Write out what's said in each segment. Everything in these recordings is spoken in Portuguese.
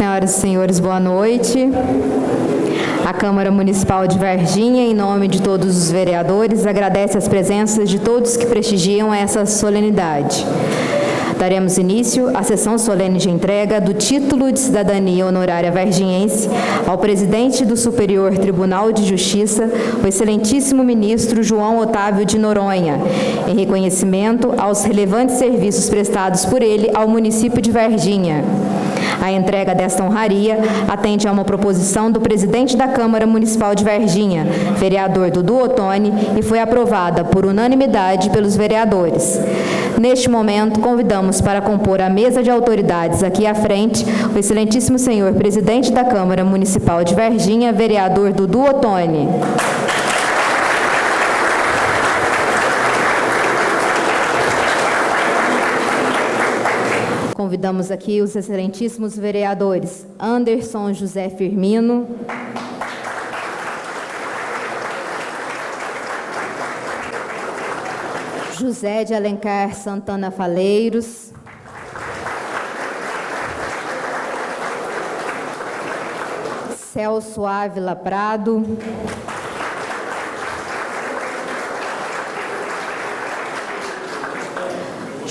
Senhoras e senhores, boa noite. A Câmara Municipal de Varginha, em nome de todos os vereadores, agradece as presenças de todos que prestigiam essa solenidade. Daremos início à sessão solene de entrega do título de cidadania honorária varginhense ao presidente do Superior Tribunal de Justiça, o excelentíssimo ministro João Otávio de Noronha, em reconhecimento aos relevantes serviços prestados por ele ao município de Varginha. A entrega desta honraria atende a uma proposição do presidente da Câmara Municipal de Varginha, vereador Dudu Ottoni, e foi aprovada por unanimidade pelos vereadores. Neste momento, convidamos para compor a mesa de autoridades aqui à frente o excelentíssimo senhor presidente da Câmara Municipal de Varginha, vereador Dudu Ottoni. Convidamos aqui os excelentíssimos vereadores Anderson José Firmino, José de Alencar Santana Faleiros, Celso Ávila Prado,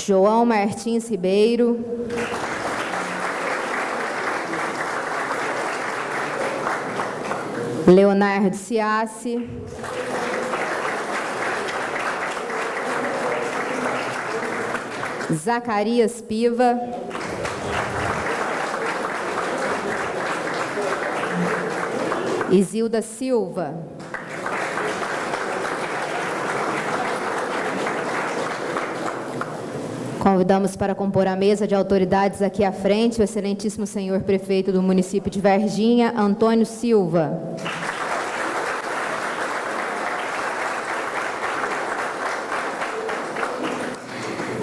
João Martins Ribeiro, Leonardo Ciassi, Zacarias Piva, Isilda Silva, convidamos para compor a mesa de autoridades aqui à frente o excelentíssimo senhor prefeito do município de Varginha, Antônio Silva.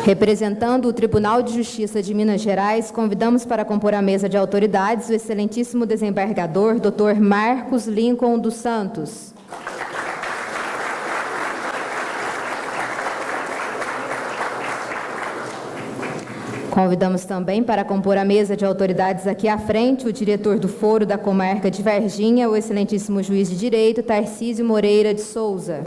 Representando o Tribunal de Justiça de Minas Gerais, convidamos para compor a mesa de autoridades o excelentíssimo desembargador, Dr. Marcos Lincoln dos Santos. Convidamos também para compor a mesa de autoridades aqui à frente o diretor do Foro da Comarca de Varginha, o excelentíssimo juiz de direito, Tarcísio Moreira de Souza.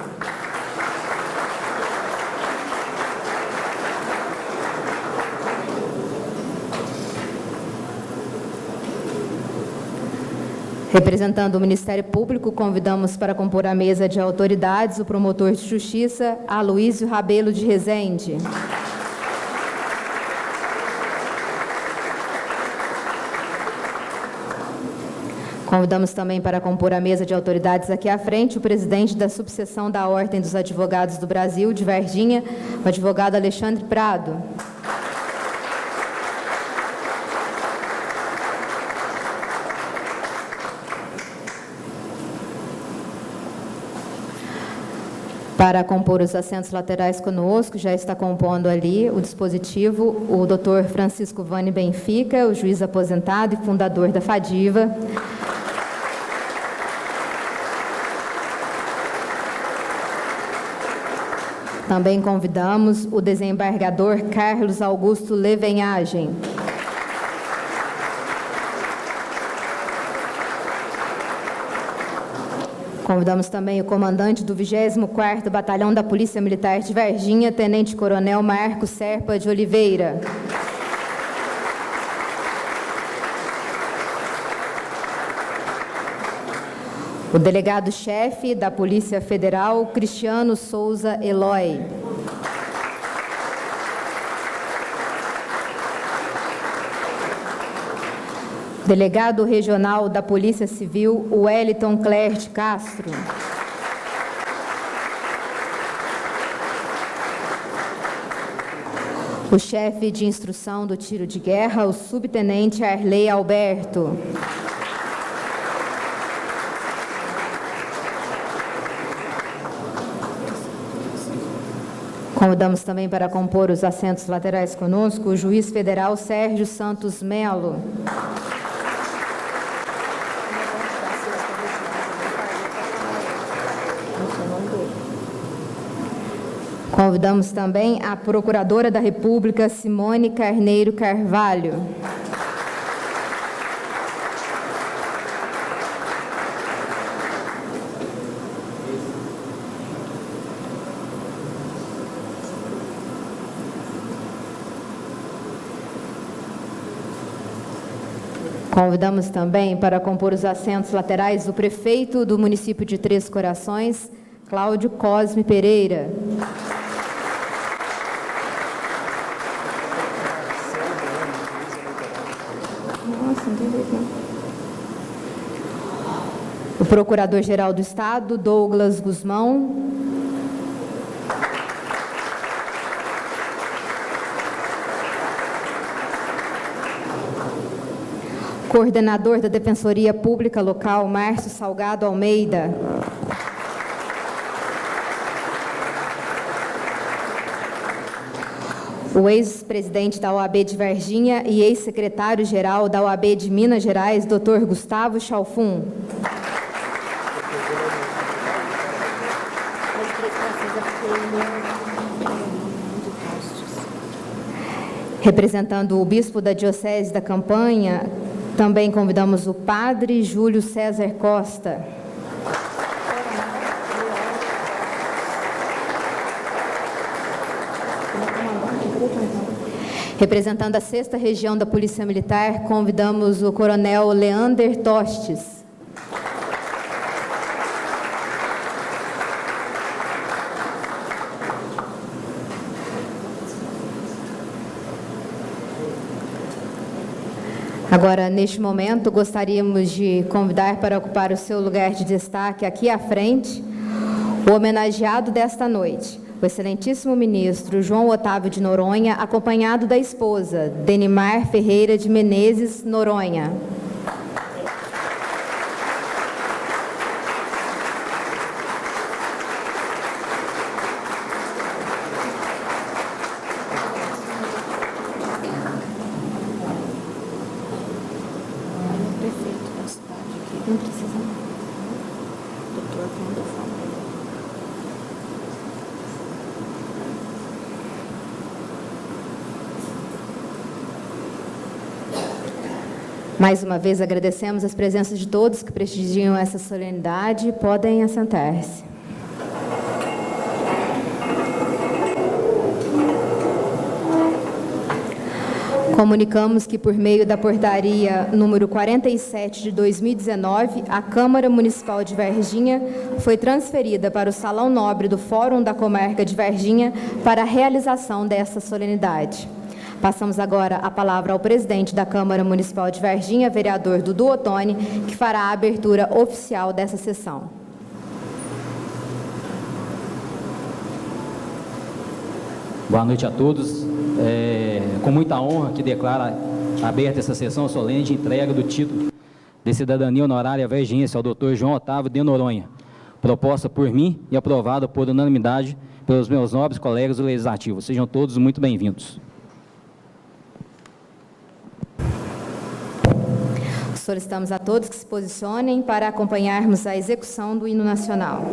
Representando o Ministério Público, convidamos para compor a mesa de autoridades o promotor de justiça, Aloísio Rabelo de Rezende. Convidamos também para compor a mesa de autoridades aqui à frente o presidente da subseção da Ordem dos Advogados do Brasil, de Varginha, o advogado Alexandre Prado. Para compor os assentos laterais conosco, já está compondo ali o dispositivo o Dr. Francisco Vani Benfica, o juiz aposentado e fundador da FADIVA. Também convidamos o desembargador Carlos Augusto Levenhagem. Convidamos também o comandante do 24º Batalhão da Polícia Militar de Varginha, Tenente Coronel Marcos Serpa de Oliveira. O delegado-chefe da Polícia Federal, Cristiano Souza Eloy. Delegado Regional da Polícia Civil, Wellington Cler de Castro. O chefe de instrução do tiro de guerra, o subtenente Arley Alberto. Convidamos também para compor os assentos laterais conosco o juiz federal Sérgio Santos Melo. Convidamos também a Procuradora da República, Simone Carneiro Carvalho. Convidamos também para compor os assentos laterais o prefeito do município de Três Corações, Cláudio Cosme Pereira. O Procurador-Geral do Estado, Douglas Guzmão. Coordenador da Defensoria Pública Local, Márcio Salgado Almeida. O ex-presidente da OAB de Varginha e ex-secretário-geral da OAB de Minas Gerais, Dr. Gustavo Chalfun. Representando o bispo da Diocese da Campanha, também convidamos o padre Júlio César Costa. Representando a 6ª Região da Polícia Militar, convidamos o coronel Leander Tostes. Agora, neste momento, gostaríamos de convidar para ocupar o seu lugar de destaque aqui à frente o homenageado desta noite, o excelentíssimo ministro João Otávio de Noronha, acompanhado da esposa, Denimar Ferreira de Menezes Noronha. Não precisa não. Doutor, quando eu falo. Mais uma vez agradecemos as presenças de todos que prestigiam essa solenidade. Podem assentar-se. Comunicamos que, por meio da portaria número 47 de 2019, a Câmara Municipal de Varginha foi transferida para o Salão Nobre do Fórum da Comarca de Varginha para a realização dessa solenidade. Passamos agora a palavra ao presidente da Câmara Municipal de Varginha, vereador Dudu Ottoni, que fará a abertura oficial dessa sessão. Boa noite a todos. Com muita honra que declara aberta essa sessão solene de entrega do título de cidadania honorária varginhense ao Dr. João Otávio de Noronha, proposta por mim e aprovada por unanimidade pelos meus nobres colegas do Legislativo. Sejam todos muito bem-vindos. Solicitamos a todos que se posicionem para acompanharmos a execução do hino nacional.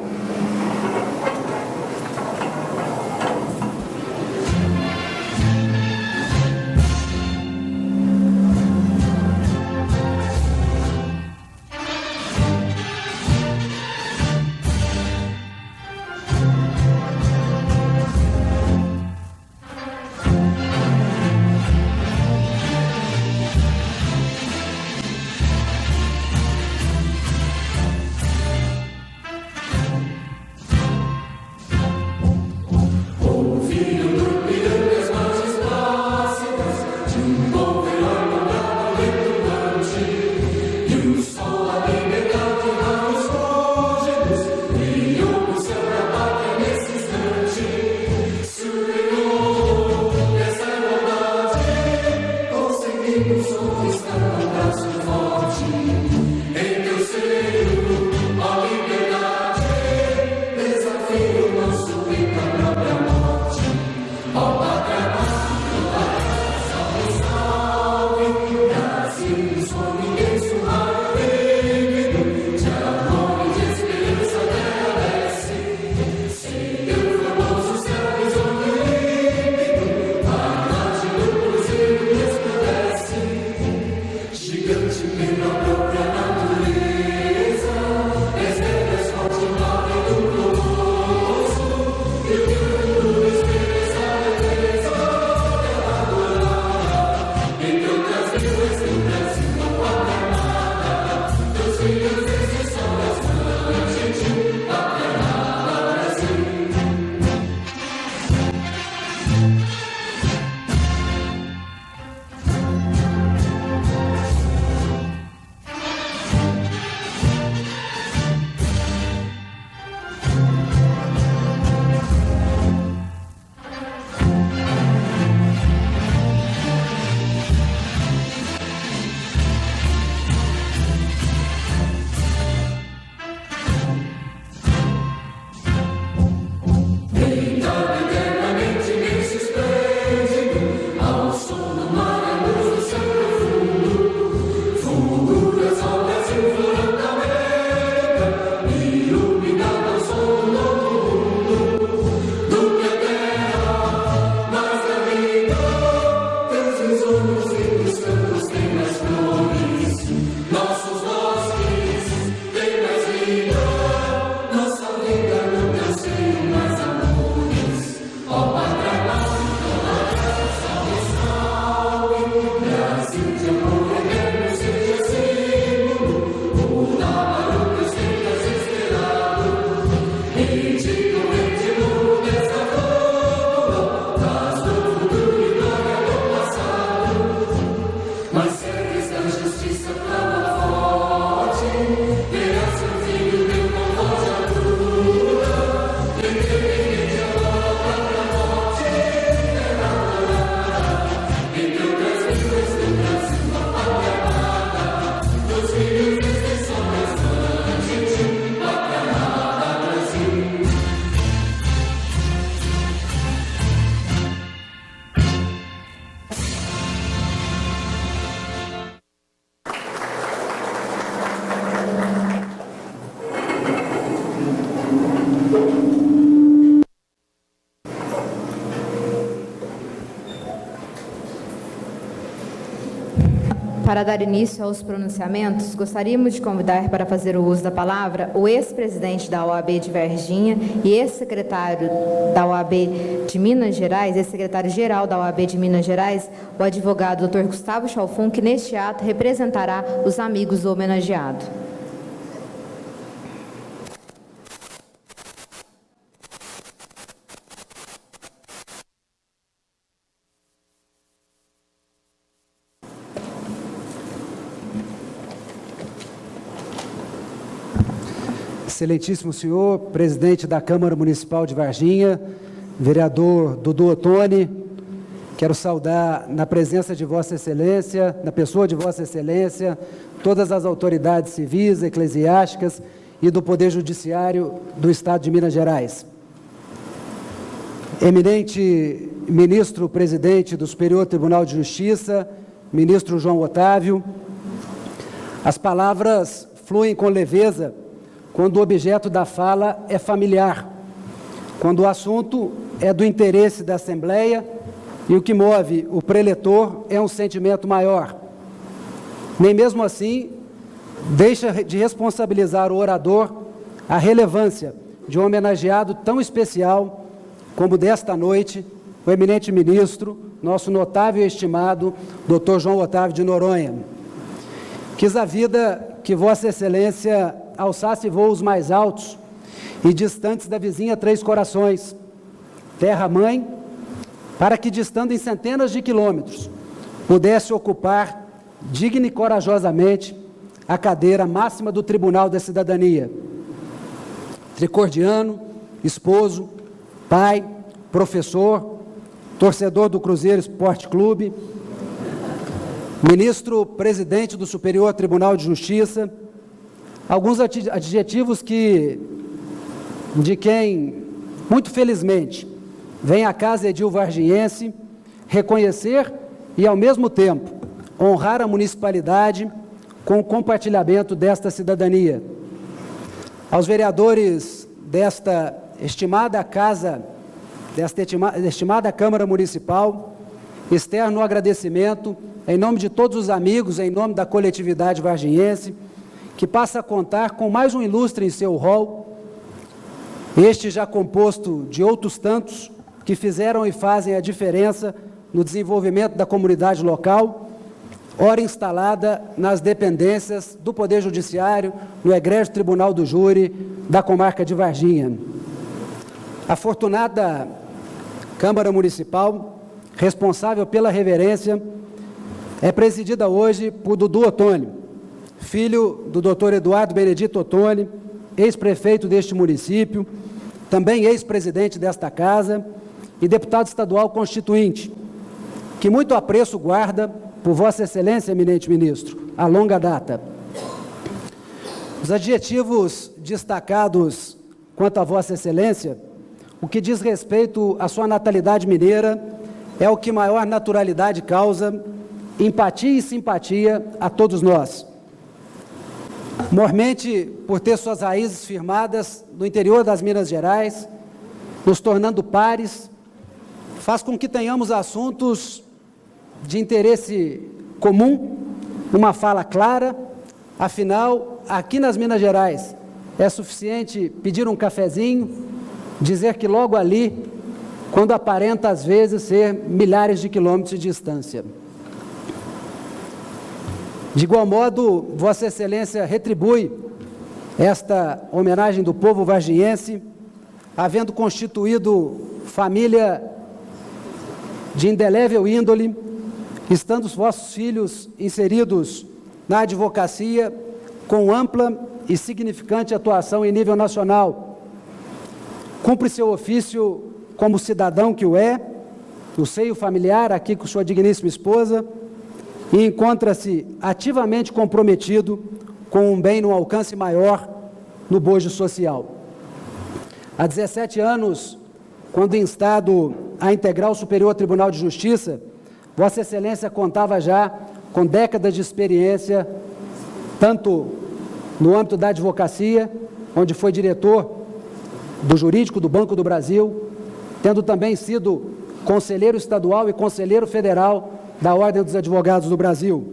Para dar início aos pronunciamentos, gostaríamos de convidar para fazer o uso da palavra o ex-presidente da OAB de Varginha e ex-secretário da OAB de Minas Gerais, ex-secretário-geral da OAB de Minas Gerais, o advogado Dr. Gustavo Chalfon, que neste ato representará os amigos do homenageado. Excelentíssimo senhor, presidente da Câmara Municipal de Varginha, vereador Dudu Ottoni, quero saudar na presença de Vossa Excelência, na pessoa de Vossa Excelência, todas as autoridades civis, eclesiásticas e do Poder Judiciário do Estado de Minas Gerais. Eminente ministro presidente do Superior Tribunal de Justiça, ministro João Otávio, as palavras fluem com leveza quando o objeto da fala é familiar, quando o assunto é do interesse da Assembleia e o que move o preletor é um sentimento maior. Nem mesmo assim, deixa de responsabilizar o orador a relevância de um homenageado tão especial como desta noite, o eminente ministro, nosso notável e estimado Dr. João Otávio de Noronha. Quis a vida que Vossa Excelência alçasse voos mais altos e distantes da vizinha Três Corações, terra-mãe, para que, distando em centenas de quilômetros, pudesse ocupar, digna e corajosamente, a cadeira máxima do Tribunal da Cidadania. Tricordiano, esposo, pai, professor, torcedor do Cruzeiro Esporte Clube, ministro presidente do Superior Tribunal de Justiça, alguns adjetivos de quem, muito felizmente, vem à casa edil varginhense reconhecer e, ao mesmo tempo, honrar a municipalidade com o compartilhamento desta cidadania. Aos vereadores desta estimada casa, desta estimada Câmara Municipal, externo o agradecimento, em nome de todos os amigos, em nome da coletividade varginhense, que passa a contar com mais um ilustre em seu rol, este já composto de outros tantos que fizeram e fazem a diferença no desenvolvimento da comunidade local, ora instalada nas dependências do Poder Judiciário, no egrégio Tribunal do Júri da comarca de Varginha. A afortunada Câmara Municipal, responsável pela reverência, é presidida hoje por Dudu Ottoni, filho do Dr. Eduardo Benedito Ottoni, ex-prefeito deste município, também ex-presidente desta casa e deputado estadual constituinte, que muito apreço guarda por Vossa Excelência, eminente ministro, a longa data. Os adjetivos destacados quanto a Vossa Excelência, o que diz respeito à sua natalidade mineira, é o que maior naturalidade causa empatia e simpatia a todos nós. Mormente por ter suas raízes firmadas no interior das Minas Gerais, nos tornando pares, faz com que tenhamos assuntos de interesse comum, uma fala clara. Afinal, aqui nas Minas Gerais, é suficiente pedir um cafezinho, dizer que logo ali, quando aparenta às vezes ser milhares de quilômetros de distância. De igual modo, Vossa Excelência retribui esta homenagem do povo varginhense, havendo constituído família de indelével índole, estando os vossos filhos inseridos na advocacia com ampla e significante atuação em nível nacional. Cumpre seu ofício como cidadão que o é, no seio familiar, aqui com sua digníssima esposa, e encontra-se ativamente comprometido com um bem no alcance maior no bojo social. Há 17 anos, quando instado a integrar o Superior Tribunal de Justiça, Vossa Excelência contava já com décadas de experiência, tanto no âmbito da advocacia, onde foi diretor do Jurídico do Banco do Brasil, tendo também sido conselheiro estadual e conselheiro federal da Ordem dos Advogados do Brasil.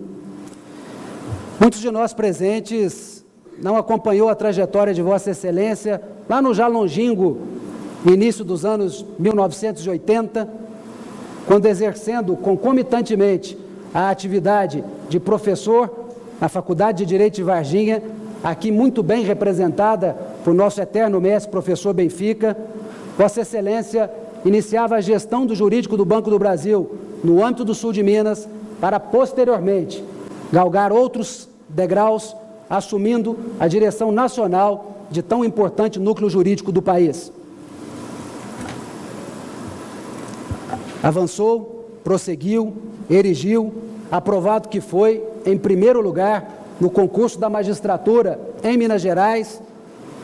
Muitos de nós presentes não acompanhou a trajetória de Vossa Excelência lá no já longínquo início dos anos 1980, quando exercendo concomitantemente a atividade de professor na Faculdade de Direito de Varginha, aqui muito bem representada por nosso eterno mestre, professor Benfica, Vossa Excelência iniciava a gestão do jurídico do Banco do Brasil no âmbito do sul de Minas, para posteriormente galgar outros degraus, assumindo a direção nacional de tão importante núcleo jurídico do país. Avançou, prosseguiu, erigiu, aprovado que foi, em primeiro lugar, no concurso da magistratura em Minas Gerais,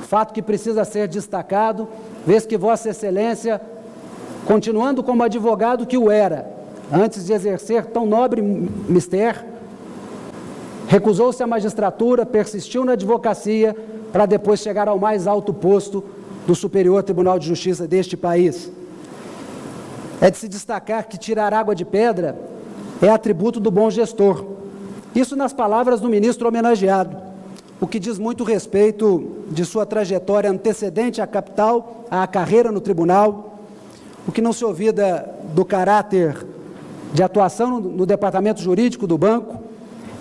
fato que precisa ser destacado, vez que Vossa Excelência, continuando como advogado que o era, antes de exercer tão nobre mister, recusou-se à magistratura, persistiu na advocacia, para depois chegar ao mais alto posto do Superior Tribunal de Justiça deste país. É de se destacar que tirar água de pedra é atributo do bom gestor. Isso nas palavras do ministro homenageado, o que diz muito respeito de sua trajetória antecedente à capital, à carreira no tribunal, o que não se olvida do caráter de atuação no departamento jurídico do banco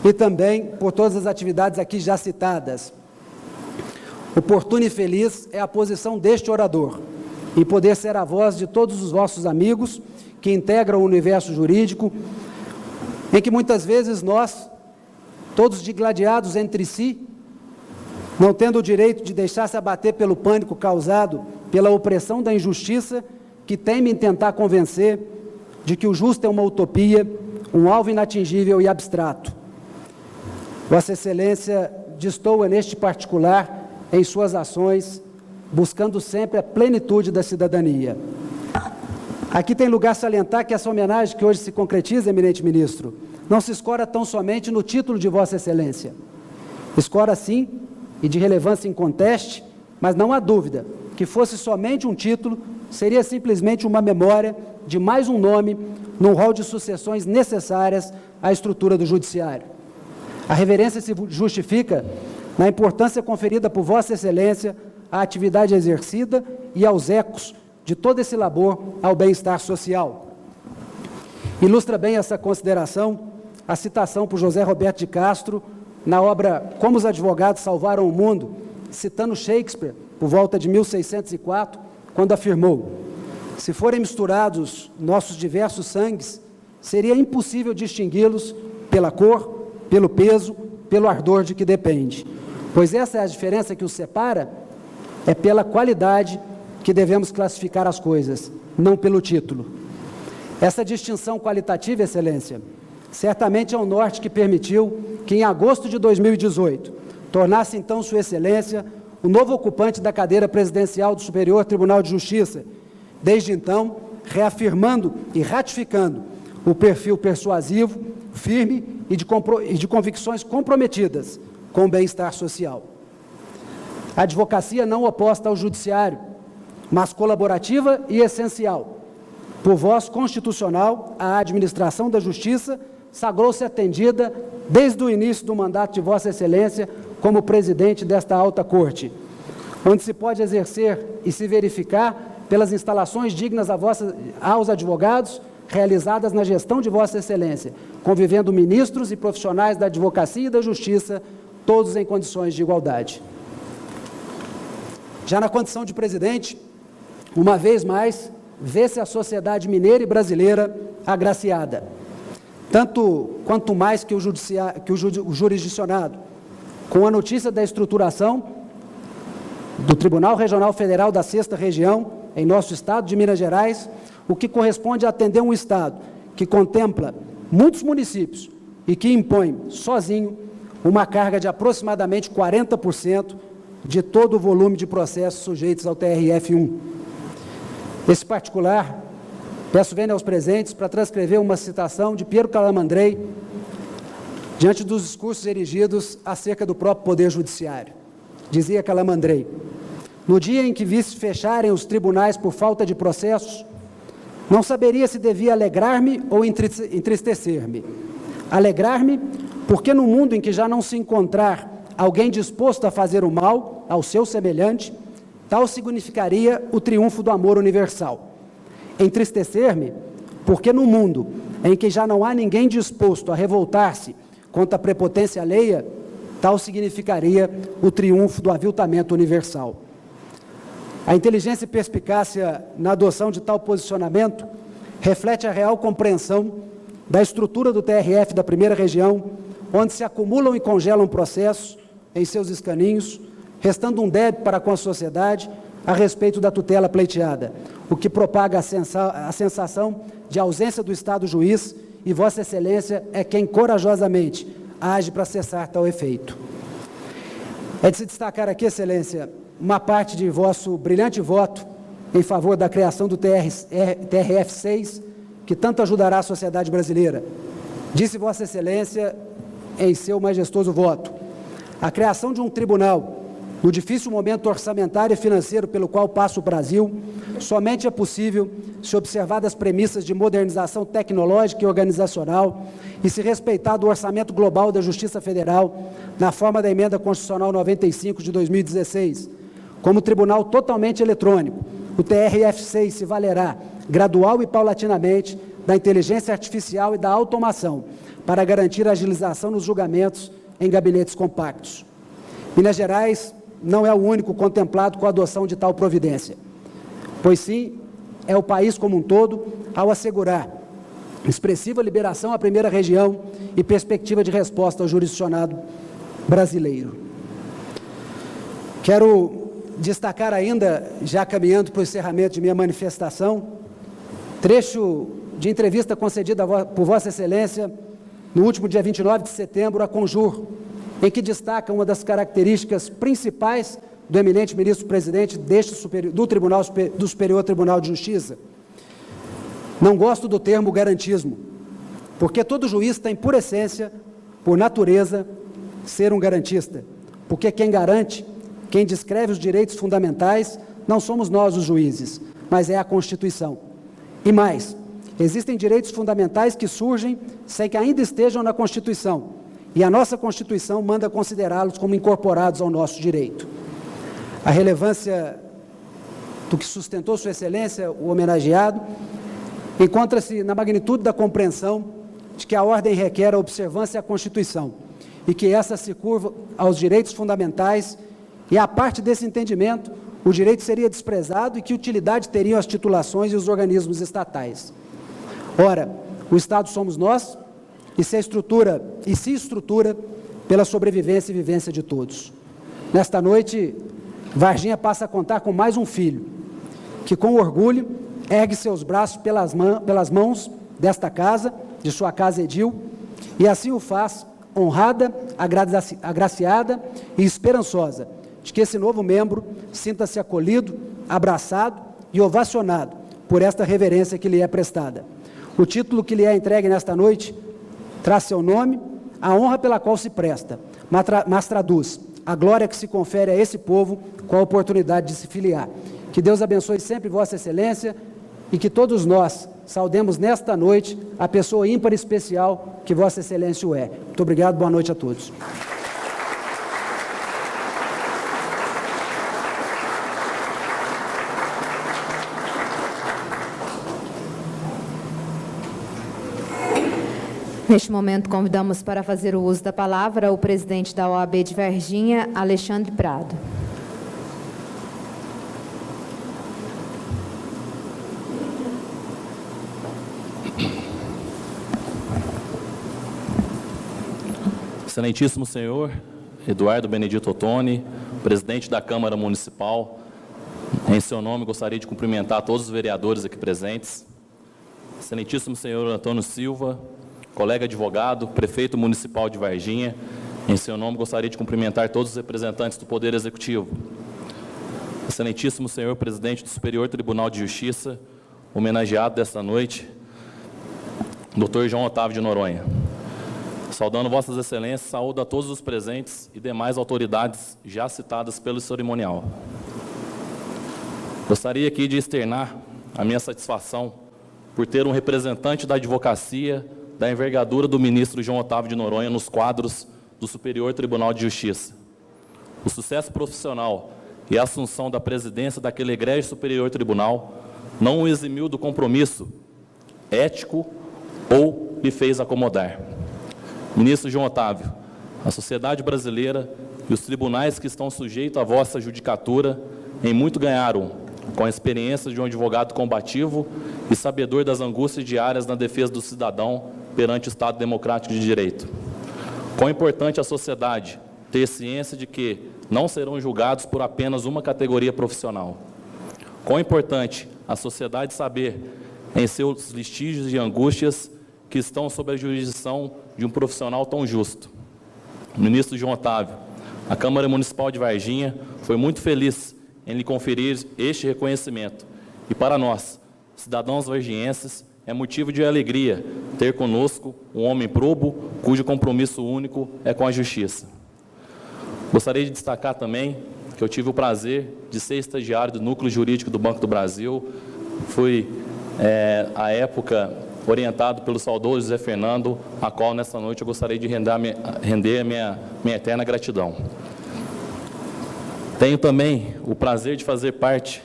e também por todas as atividades aqui já citadas. Oportuna e feliz é a posição deste orador, em poder ser a voz de todos os vossos amigos que integram o universo jurídico, em que muitas vezes nós, todos digladiados entre si, não tendo o direito de deixar-se abater pelo pânico causado pela opressão da injustiça, que teme em tentar convencer de que o justo é uma utopia, um alvo inatingível e abstrato. Vossa Excelência destoa neste particular em suas ações, buscando sempre a plenitude da cidadania. Aqui tem lugar salientar que essa homenagem que hoje se concretiza, eminente ministro, não se escora tão somente no título de Vossa Excelência. Escora sim, e de relevância inconteste, mas não há dúvida que fosse somente um título, seria simplesmente uma memória de mais um nome num rol de sucessões necessárias à estrutura do judiciário. A reverência se justifica na importância conferida por Vossa Excelência à atividade exercida e aos ecos de todo esse labor ao bem-estar social. Ilustra bem essa consideração a citação por José Roberto de Castro na obra Como os Advogados Salvaram o Mundo, citando Shakespeare por volta de 1604, quando afirmou: se forem misturados nossos diversos sangues, seria impossível distingui-los pela cor, pelo peso, pelo ardor de que depende. Pois essa é a diferença que os separa, é pela qualidade que devemos classificar as coisas, não pelo título. Essa distinção qualitativa, Excelência, certamente é o norte que permitiu que, em agosto de 2018, tornasse então Sua Excelência o novo ocupante da cadeira presidencial do Superior Tribunal de Justiça, desde então reafirmando e ratificando o perfil persuasivo, firme e de convicções comprometidas com o bem-estar social. A advocacia não oposta ao judiciário, mas colaborativa e essencial. Por voz constitucional, a administração da justiça sagrou-se atendida desde o início do mandato de Vossa Excelência como presidente desta alta corte, onde se pode exercer e se verificar pelas instalações dignas aos advogados, realizadas na gestão de Vossa Excelência, convivendo ministros e profissionais da advocacia e da justiça, todos em condições de igualdade. Já na condição de presidente, uma vez mais, vê-se a sociedade mineira e brasileira agraciada, quanto mais que o jurisdicionado, com a notícia da estruturação do Tribunal Regional Federal da 6ª Região, em nosso estado de Minas Gerais, o que corresponde a atender um estado que contempla muitos municípios e que impõe, sozinho, uma carga de aproximadamente 40% de todo o volume de processos sujeitos ao TRF-1. Esse particular, peço vênia aos presentes para transcrever uma citação de Piero Calamandrei diante dos discursos erigidos acerca do próprio Poder Judiciário. Dizia Calamandrei: no dia em que visse fecharem os tribunais por falta de processos, não saberia se devia alegrar-me ou entristecer-me. Alegrar-me, porque no mundo em que já não se encontrar alguém disposto a fazer o mal ao seu semelhante, tal significaria o triunfo do amor universal. Entristecer-me, porque no mundo em que já não há ninguém disposto a revoltar-se contra a prepotência alheia, tal significaria o triunfo do aviltamento universal. A inteligência e perspicácia na adoção de tal posicionamento reflete a real compreensão da estrutura do TRF da primeira região, onde se acumulam e congelam processos em seus escaninhos, restando um débito para com a sociedade a respeito da tutela pleiteada, o que propaga a sensação de ausência do Estado juiz, e Vossa Excelência é quem corajosamente age para cessar tal efeito. É de se destacar aqui, Excelência, uma parte de vosso brilhante voto em favor da criação do TRF6, que tanto ajudará a sociedade brasileira. Disse Vossa Excelência em seu majestoso voto: a criação de um tribunal, no difícil momento orçamentário e financeiro pelo qual passa o Brasil, somente é possível se observar as premissas de modernização tecnológica e organizacional e se respeitar do orçamento global da Justiça Federal na forma da Emenda Constitucional 95 de 2016. Como tribunal totalmente eletrônico, o TRF6 se valerá, gradual e paulatinamente, da inteligência artificial e da automação, para garantir a agilização nos julgamentos em gabinetes compactos. Minas Gerais não é o único contemplado com a adoção de tal providência, pois sim, é o país como um todo, ao assegurar expressiva liberação à primeira região e perspectiva de resposta ao jurisdicionado brasileiro. Quero destacar ainda, já caminhando para o encerramento de minha manifestação, trecho de entrevista concedida por Vossa Excelência no último dia 29 de setembro à Conjur, em que destaca uma das características principais do eminente ministro-presidente do Superior Tribunal de Justiça. Não gosto do termo garantismo, porque todo juiz tem, por essência, por natureza, ser um garantista, porque quem garante, quem descreve os direitos fundamentais, não somos nós os juízes, mas é a Constituição. E mais, existem direitos fundamentais que surgem sem que ainda estejam na Constituição, e a nossa Constituição manda considerá-los como incorporados ao nosso direito. A relevância do que sustentou Sua Excelência, o homenageado, encontra-se na magnitude da compreensão de que a ordem requer a observância à Constituição e que essa se curva aos direitos fundamentais, e a parte desse entendimento, o direito seria desprezado e que utilidade teriam as titulações e os organismos estatais. Ora, o Estado somos nós e se estrutura pela sobrevivência e vivência de todos. Nesta noite, Varginha passa a contar com mais um filho, que com orgulho ergue seus braços pelas mãos desta casa, de sua casa edil, e assim o faz, honrada, agraciada e esperançosa, de que esse novo membro sinta-se acolhido, abraçado e ovacionado por esta reverência que lhe é prestada. O título que lhe é entregue nesta noite traz seu nome, a honra pela qual se presta, mas traduz a glória que se confere a esse povo com a oportunidade de se filiar. Que Deus abençoe sempre Vossa Excelência e que todos nós saudemos nesta noite a pessoa ímpar e especial que Vossa Excelência o é. Muito obrigado, boa noite a todos. Neste momento, convidamos para fazer o uso da palavra o presidente da OAB de Varginha, Alexandre Prado. Excelentíssimo senhor Eduardo Benedito Ottoni, presidente da Câmara Municipal, em seu nome gostaria de cumprimentar todos os vereadores aqui presentes. Excelentíssimo senhor Antônio Silva, colega advogado, prefeito municipal de Varginha, em seu nome gostaria de cumprimentar todos os representantes do Poder Executivo. Excelentíssimo senhor presidente do Superior Tribunal de Justiça, homenageado desta noite, Dr. João Otávio de Noronha. Saudando Vossas Excelências, saúdo a todos os presentes e demais autoridades já citadas pelo cerimonial. Gostaria aqui de externar a minha satisfação por ter um representante da advocacia, da envergadura do ministro João Otávio de Noronha nos quadros do Superior Tribunal de Justiça. O sucesso profissional e a assunção da presidência daquele egrégio Superior Tribunal não o eximiu do compromisso ético ou lhe fez acomodar. Ministro João Otávio, a sociedade brasileira e os tribunais que estão sujeitos à vossa judicatura em muito ganharam com a experiência de um advogado combativo e sabedor das angústias diárias na defesa do cidadão perante o Estado Democrático de Direito. Quão importante a sociedade ter ciência de que não serão julgados por apenas uma categoria profissional. Quão importante a sociedade saber em seus listígios e angústias que estão sob a jurisdição de um profissional tão justo. Ministro João Otávio, a Câmara Municipal de Varginha foi muito feliz em lhe conferir este reconhecimento. E para nós, cidadãos vargienses, é motivo de alegria ter conosco um homem probo, cujo compromisso único é com a justiça. Gostaria de destacar também que eu tive o prazer de ser estagiário do Núcleo Jurídico do Banco do Brasil. Fui, à época, orientado pelo saudoso José Fernando, a qual, nesta noite, eu gostaria de render a minha eterna gratidão. Tenho também o prazer de fazer parte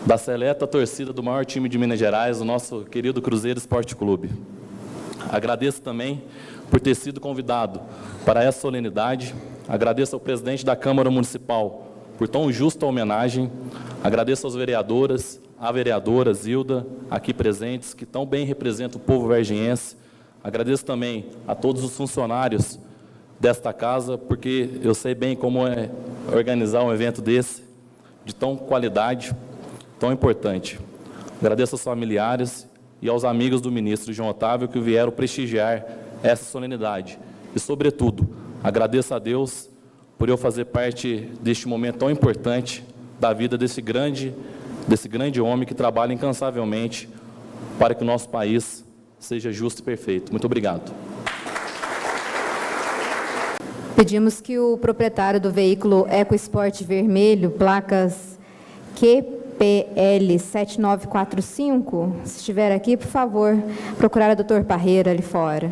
da seleta torcida do maior time de Minas Gerais, o nosso querido Cruzeiro Esporte Clube. Agradeço também por ter sido convidado para essa solenidade. Agradeço ao presidente da Câmara Municipal por tão justa homenagem. Agradeço às vereadoras, à vereadora Zilda, aqui presentes, que tão bem representam o povo vargiense. Agradeço também a todos os funcionários desta casa, porque eu sei bem como é organizar um evento desse, de tão qualidade, tão importante. Agradeço aos familiares e aos amigos do ministro João Otávio que vieram prestigiar essa solenidade. E, sobretudo, agradeço a Deus por eu fazer parte deste momento tão importante da vida desse grande homem que trabalha incansavelmente para que o nosso país seja justo e perfeito. Muito obrigado. Pedimos que o proprietário do veículo EcoSport vermelho, placas QPL 7945, se estiver aqui, por favor, procurar o Dr. Parreira ali fora.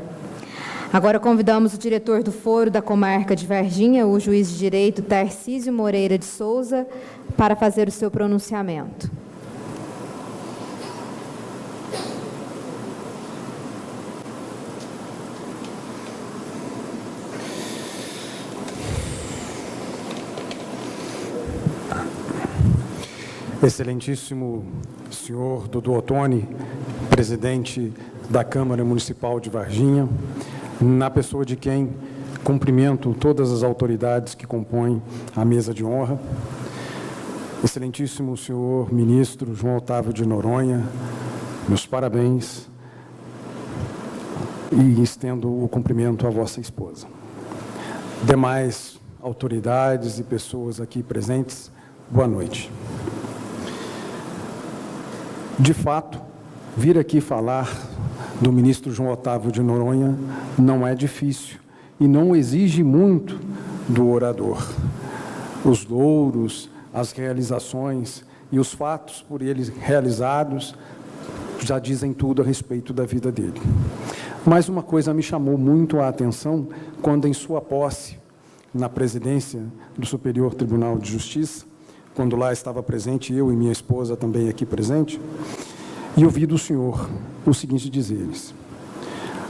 Agora convidamos o diretor do Foro da Comarca de Varginha, o juiz de direito Tarcísio Moreira de Souza, para fazer o seu pronunciamento. Excelentíssimo senhor Dudu Ottoni, presidente da Câmara Municipal de Varginha, na pessoa de quem cumprimento todas as autoridades que compõem a mesa de honra. Excelentíssimo senhor ministro João Otávio de Noronha, meus parabéns e estendo o cumprimento à vossa esposa. Demais autoridades e pessoas aqui presentes, boa noite. De fato, vir aqui falar do ministro João Otávio de Noronha não é difícil e não exige muito do orador. Os louros, as realizações e os fatos por ele realizados já dizem tudo a respeito da vida dele. Mas uma coisa me chamou muito a atenção quando, em sua posse, na presidência do Superior Tribunal de Justiça, quando lá estava presente, eu e minha esposa também aqui presente, e ouvi do senhor o seguinte dizeres: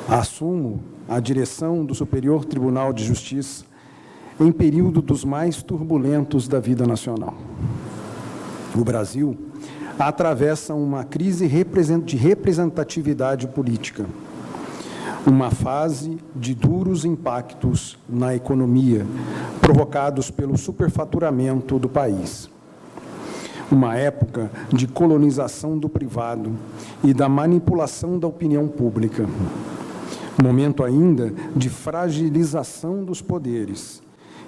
assumo a direção do Superior Tribunal de Justiça em período dos mais turbulentos da vida nacional. O Brasil atravessa uma crise de representatividade política, uma fase de duros impactos na economia, provocados pelo superfaturamento do país. Uma época de colonização do privado e da manipulação da opinião pública. Momento ainda de fragilização dos poderes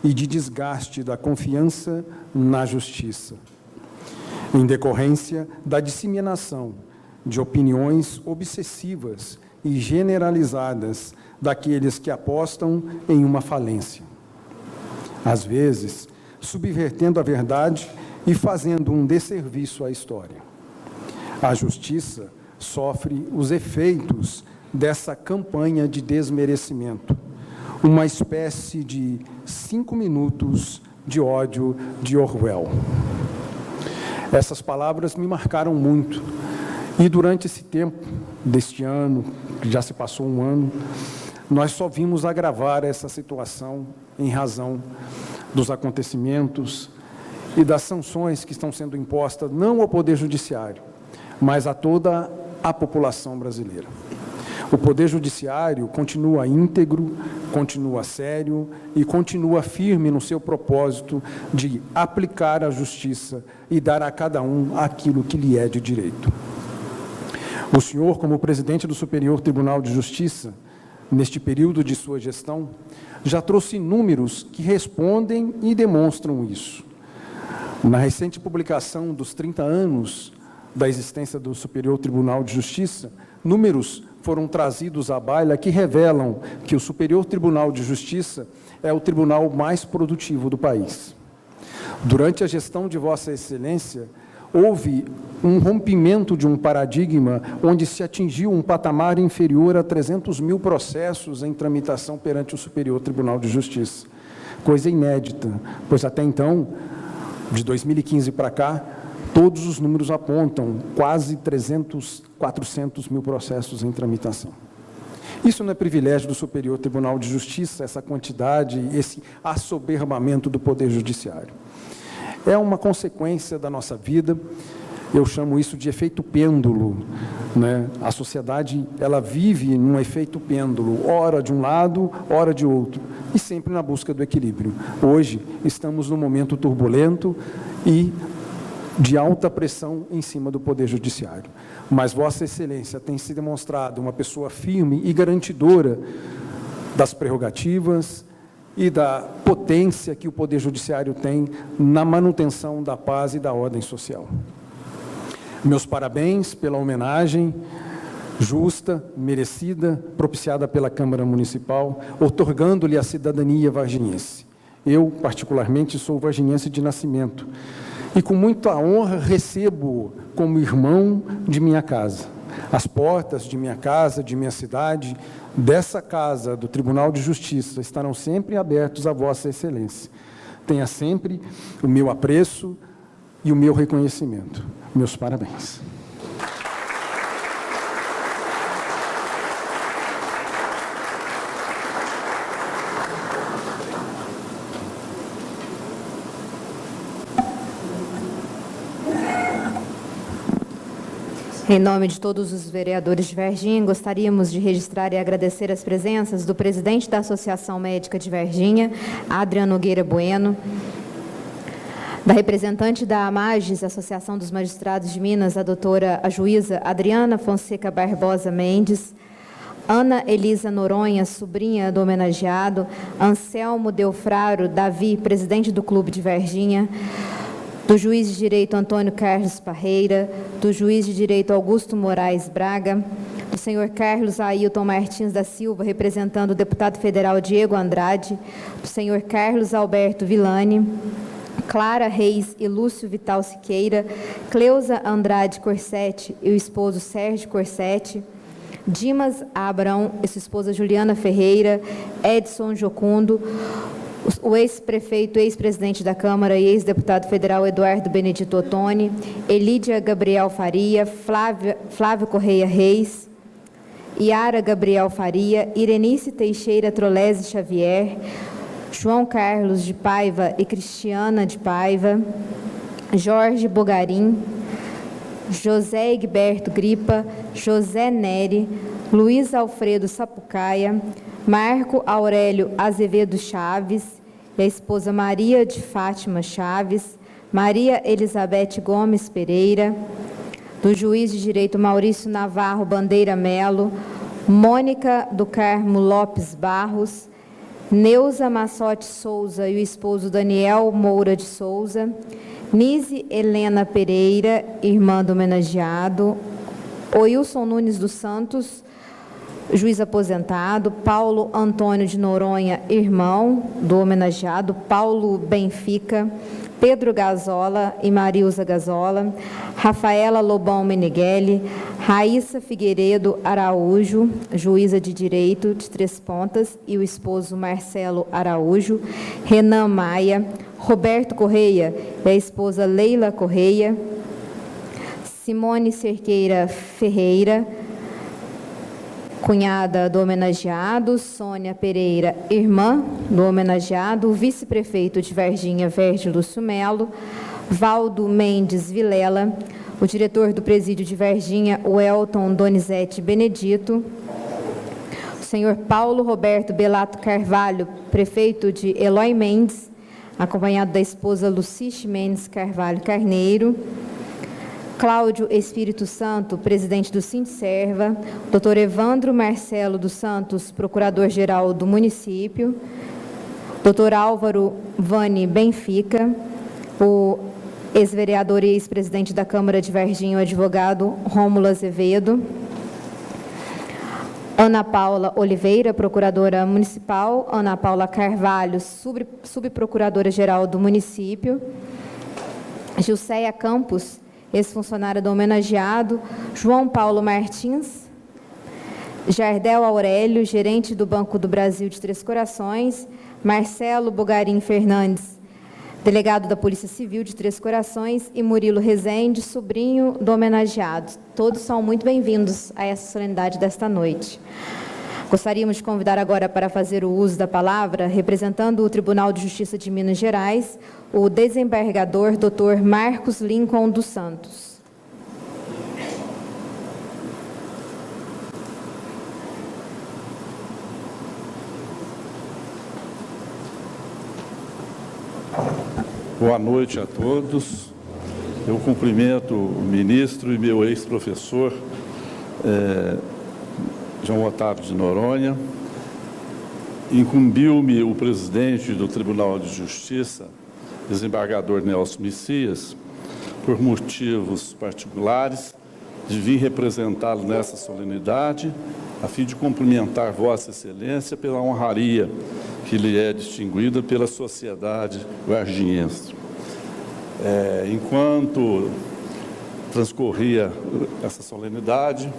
e de desgaste da confiança na justiça, em decorrência da disseminação de opiniões obsessivas e generalizadas daqueles que apostam em uma falência. Às vezes, subvertendo a verdade e fazendo um desserviço à história. A justiça sofre os efeitos dessa campanha de desmerecimento, uma espécie de 5 minutos de ódio de Orwell. Essas palavras me marcaram muito, e durante esse tempo, deste ano, que já se passou um ano, nós só vimos agravar essa situação em razão dos acontecimentos e das sanções que estão sendo impostas não ao Poder Judiciário, mas a toda a população brasileira. O Poder Judiciário continua íntegro, continua sério e continua firme no seu propósito de aplicar a justiça e dar a cada um aquilo que lhe é de direito. O senhor, como presidente do Superior Tribunal de Justiça, neste período de sua gestão, já trouxe números que respondem e demonstram isso. Na recente publicação dos 30 anos da existência do Superior Tribunal de Justiça, números foram trazidos à baila que revelam que o Superior Tribunal de Justiça é o tribunal mais produtivo do país. Durante a gestão de Vossa Excelência, houve um rompimento de um paradigma onde se atingiu um patamar inferior a 300 mil processos em tramitação perante o Superior Tribunal de Justiça. Coisa inédita, pois até então, de 2015 para cá, todos os números apontam quase 400 mil processos em tramitação. Isso não é privilégio do Superior Tribunal de Justiça, essa quantidade, esse assoberbamento do Poder Judiciário. É uma consequência da nossa vida, eu chamo isso de efeito pêndulo, né? A sociedade, ela vive num efeito pêndulo, ora de um lado, ora de outro, e sempre na busca do equilíbrio. Hoje, estamos num momento turbulento e de alta pressão em cima do Poder Judiciário. Mas Vossa Excelência tem se demonstrado uma pessoa firme e garantidora das prerrogativas e da potência que o Poder Judiciário tem na manutenção da paz e da ordem social. Meus parabéns pela homenagem justa, merecida, propiciada pela Câmara Municipal, outorgando-lhe a cidadania varginhense. Eu, particularmente, sou varginhense de nascimento e, com muita honra, recebo como irmão de minha casa. As portas de minha casa, de minha cidade, dessa casa, do Tribunal de Justiça, estarão sempre abertos a Vossa Excelência. Tenha sempre o meu apreço e o meu reconhecimento. Meus parabéns. Em nome de todos os vereadores de Varginha, gostaríamos de registrar e agradecer as presenças do presidente da Associação Médica de Varginha, Adriano Nogueira Bueno, da representante da AMAGES, Associação dos Magistrados de Minas, a juíza Adriana Fonseca Barbosa Mendes, Ana Elisa Noronha, sobrinha do homenageado, Anselmo Delfraro Davi, presidente do Clube de Varginha, do juiz de direito Antônio Carlos Parreira, do juiz de direito Augusto Moraes Braga, do senhor Carlos Ailton Martins da Silva, representando o deputado federal Diego Andrade, do senhor Carlos Alberto Villani, Clara Reis e Lúcio Vital Siqueira, Cleusa Andrade Corsetti e o esposo Sérgio Corsetti, Dimas Abrão e sua esposa Juliana Ferreira, Edson Jocundo, o ex-prefeito, ex-presidente da Câmara e ex-deputado federal Eduardo Benedito Ottoni, Elídia Gabriel Faria, Flávio Correia Reis, Yara Gabriel Faria, Irenice Teixeira Trolese Xavier, João Carlos de Paiva e Cristiana de Paiva, Jorge Bogarim, José Egberto Gripa, José Neri, Luiz Alfredo Sapucaia, Marco Aurélio Azevedo Chaves, e a esposa Maria de Fátima Chaves, Maria Elizabeth Gomes Pereira, do juiz de direito Maurício Navarro Bandeira Melo, Mônica do Carmo Lopes Barros, Neuza Massotti Souza e o esposo Daniel Moura de Souza, Nise Helena Pereira, irmã do homenageado, Oilson Nunes dos Santos, Juiz aposentado, Paulo Antônio de Noronha, irmão do homenageado, Paulo Benfica, Pedro Gazola e Marilza Gazola, Rafaela Lobão Meneghelli, Raíssa Figueiredo Araújo, juíza de direito de Três Pontas, e o esposo Marcelo Araújo, Renan Maia, Roberto Correia e a esposa Leila Correia, Simone Cerqueira Ferreira, cunhada do homenageado, Sônia Pereira, irmã do homenageado, o vice-prefeito de Varginha, Verde Lúcio Melo, Valdo Mendes Vilela, o diretor do presídio de Varginha, o Elton Donizete Benedito, o senhor Paulo Roberto Belato Carvalho, prefeito de Eloy Mendes, acompanhado da esposa Luciche Mendes Carvalho Carneiro, Cláudio Espírito Santo, presidente do Sindserva, Dr. Evandro Marcelo dos Santos, procurador-geral do município, Dr. Álvaro Vani Benfica, o ex-vereador e ex-presidente da Câmara de Varginha, o advogado Rômulo Azevedo, Ana Paula Oliveira, procuradora municipal, Ana Paula Carvalho, subprocuradora-geral do município, Gilceia Campos, ex-funcionária do homenageado, João Paulo Martins, Jardel Aurélio, gerente do Banco do Brasil de Três Corações, Marcelo Bugarim Fernandes, delegado da Polícia Civil de Três Corações, e Murilo Rezende, sobrinho do homenageado. Todos são muito bem-vindos a essa solenidade desta noite. Gostaríamos de convidar agora para fazer o uso da palavra, representando o Tribunal de Justiça de Minas Gerais, o desembargador Dr. Marcos Lincoln dos Santos. Boa noite a todos. Eu cumprimento o ministro e meu ex-professor, João Otávio de Noronha. Incumbiu-me o presidente do Tribunal de Justiça, desembargador Nelson Messias, por motivos particulares, de vir representá-lo nessa solenidade, a fim de cumprimentar Vossa Excelência pela honraria que lhe é distinguida pela sociedade varginhense. Enquanto transcorria essa solenidade,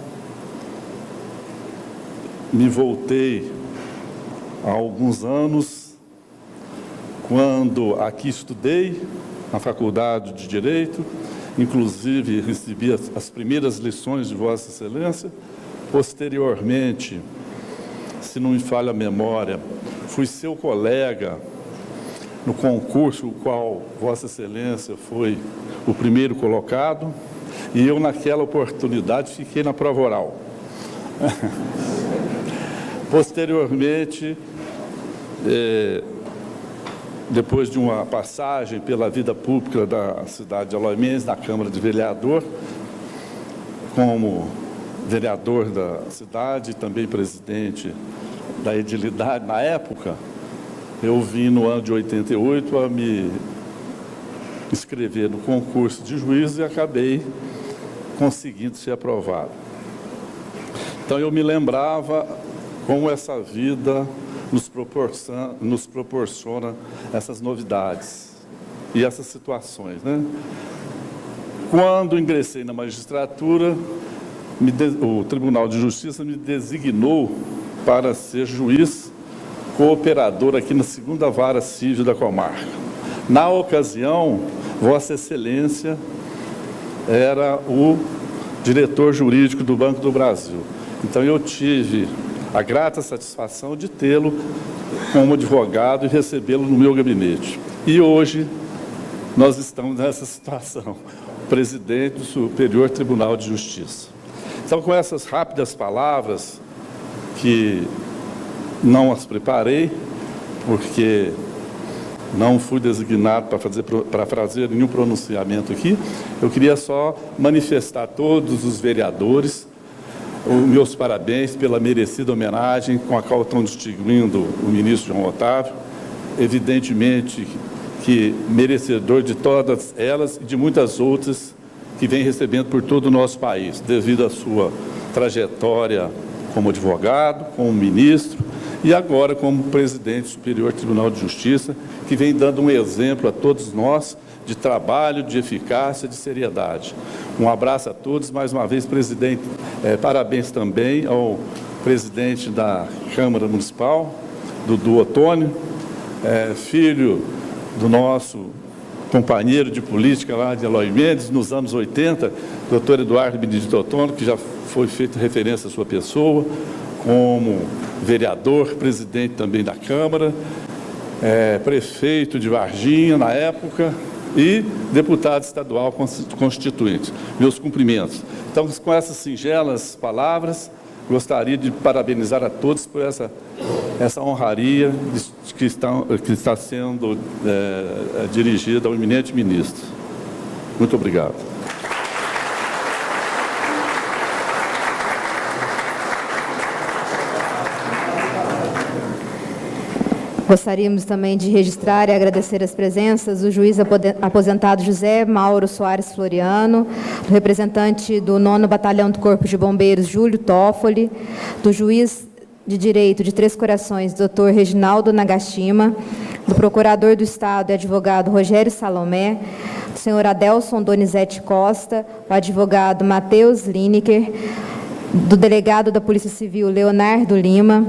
me voltei há alguns anos, quando aqui estudei na Faculdade de Direito, inclusive recebi as primeiras lições de Vossa Excelência. Posteriormente, se não me falha a memória, fui seu colega no concurso, o qual Vossa Excelência foi o primeiro colocado, e eu, naquela oportunidade, fiquei na prova oral. Posteriormente, depois de uma passagem pela vida pública da cidade de Eloy Mendes, na Câmara de Vereador, como vereador da cidade e também presidente da edilidade na época, eu vim no ano de 88 a me inscrever no concurso de juiz e acabei conseguindo ser aprovado. Então eu me lembrava como essa vida nos proporciona essas novidades e essas situações, né? Quando ingressei na magistratura, o Tribunal de Justiça me designou para ser juiz cooperador aqui na 2ª Vara Civil da comarca. Na ocasião, Vossa Excelência era o diretor jurídico do Banco do Brasil. Então eu tive a grata satisfação de tê-lo como advogado e recebê-lo no meu gabinete. E hoje nós estamos nessa situação, presidente do Superior Tribunal de Justiça. Então, com essas rápidas palavras, que não as preparei, porque não fui designado para fazer nenhum pronunciamento aqui, eu queria só manifestar a todos os vereadores os meus parabéns pela merecida homenagem com a qual estão distinguindo o ministro João Otávio. Evidentemente que merecedor de todas elas e de muitas outras que vem recebendo por todo o nosso país, devido à sua trajetória como advogado, como ministro e agora como presidente do Superior Tribunal de Justiça, que vem dando um exemplo a todos nós de trabalho, de eficácia, de seriedade. Um abraço a todos, mais uma vez, presidente, parabéns também ao presidente da Câmara Municipal, Dudu Ottoni, filho do nosso companheiro de política lá de Eloy Mendes, nos anos 80, doutor Eduardo Benedito Ottoni, que já foi feita referência à sua pessoa, como vereador, presidente também da Câmara, prefeito de Varginha na época e deputado estadual constituinte. Meus cumprimentos. Então, com essas singelas palavras, gostaria de parabenizar a todos por essa honraria que está sendo dirigida ao eminente ministro. Muito obrigado. Gostaríamos também de registrar e agradecer as presenças do juiz aposentado José Mauro Soares Floriano, do representante do 9º Batalhão do Corpo de Bombeiros, Júlio Toffoli, do juiz de Direito de Três Corações, Dr. Reginaldo Nagashima, do procurador do Estado e advogado Rogério Salomé, do senhor Adelson Donizete Costa, o advogado Matheus Lineker, do delegado da Polícia Civil Leonardo Lima,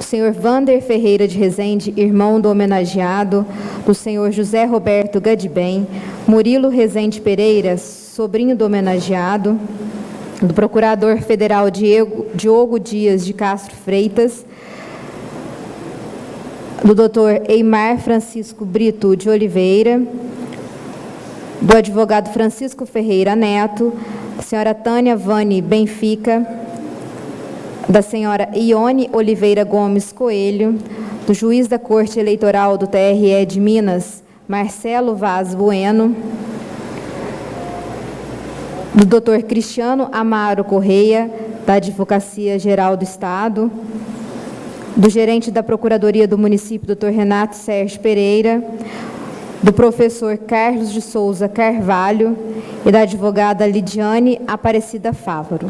senhor Vander Ferreira de Rezende, irmão do homenageado, do senhor José Roberto Gadibem, Murilo Rezende Pereira, sobrinho do homenageado, do procurador federal Diogo Dias de Castro Freitas, do doutor Eimar Francisco Brito de Oliveira, do advogado Francisco Ferreira Neto, da senhora Tânia Vani Benfica, da senhora Ione Oliveira Gomes Coelho, do juiz da Corte Eleitoral do TRE de Minas, Marcelo Vaz Bueno, do doutor Cristiano Amaro Correia, da Advocacia Geral do Estado, do gerente da Procuradoria do Município, doutor Renato Sérgio Pereira, do professor Carlos de Souza Carvalho e da advogada Lidiane Aparecida Fávaro.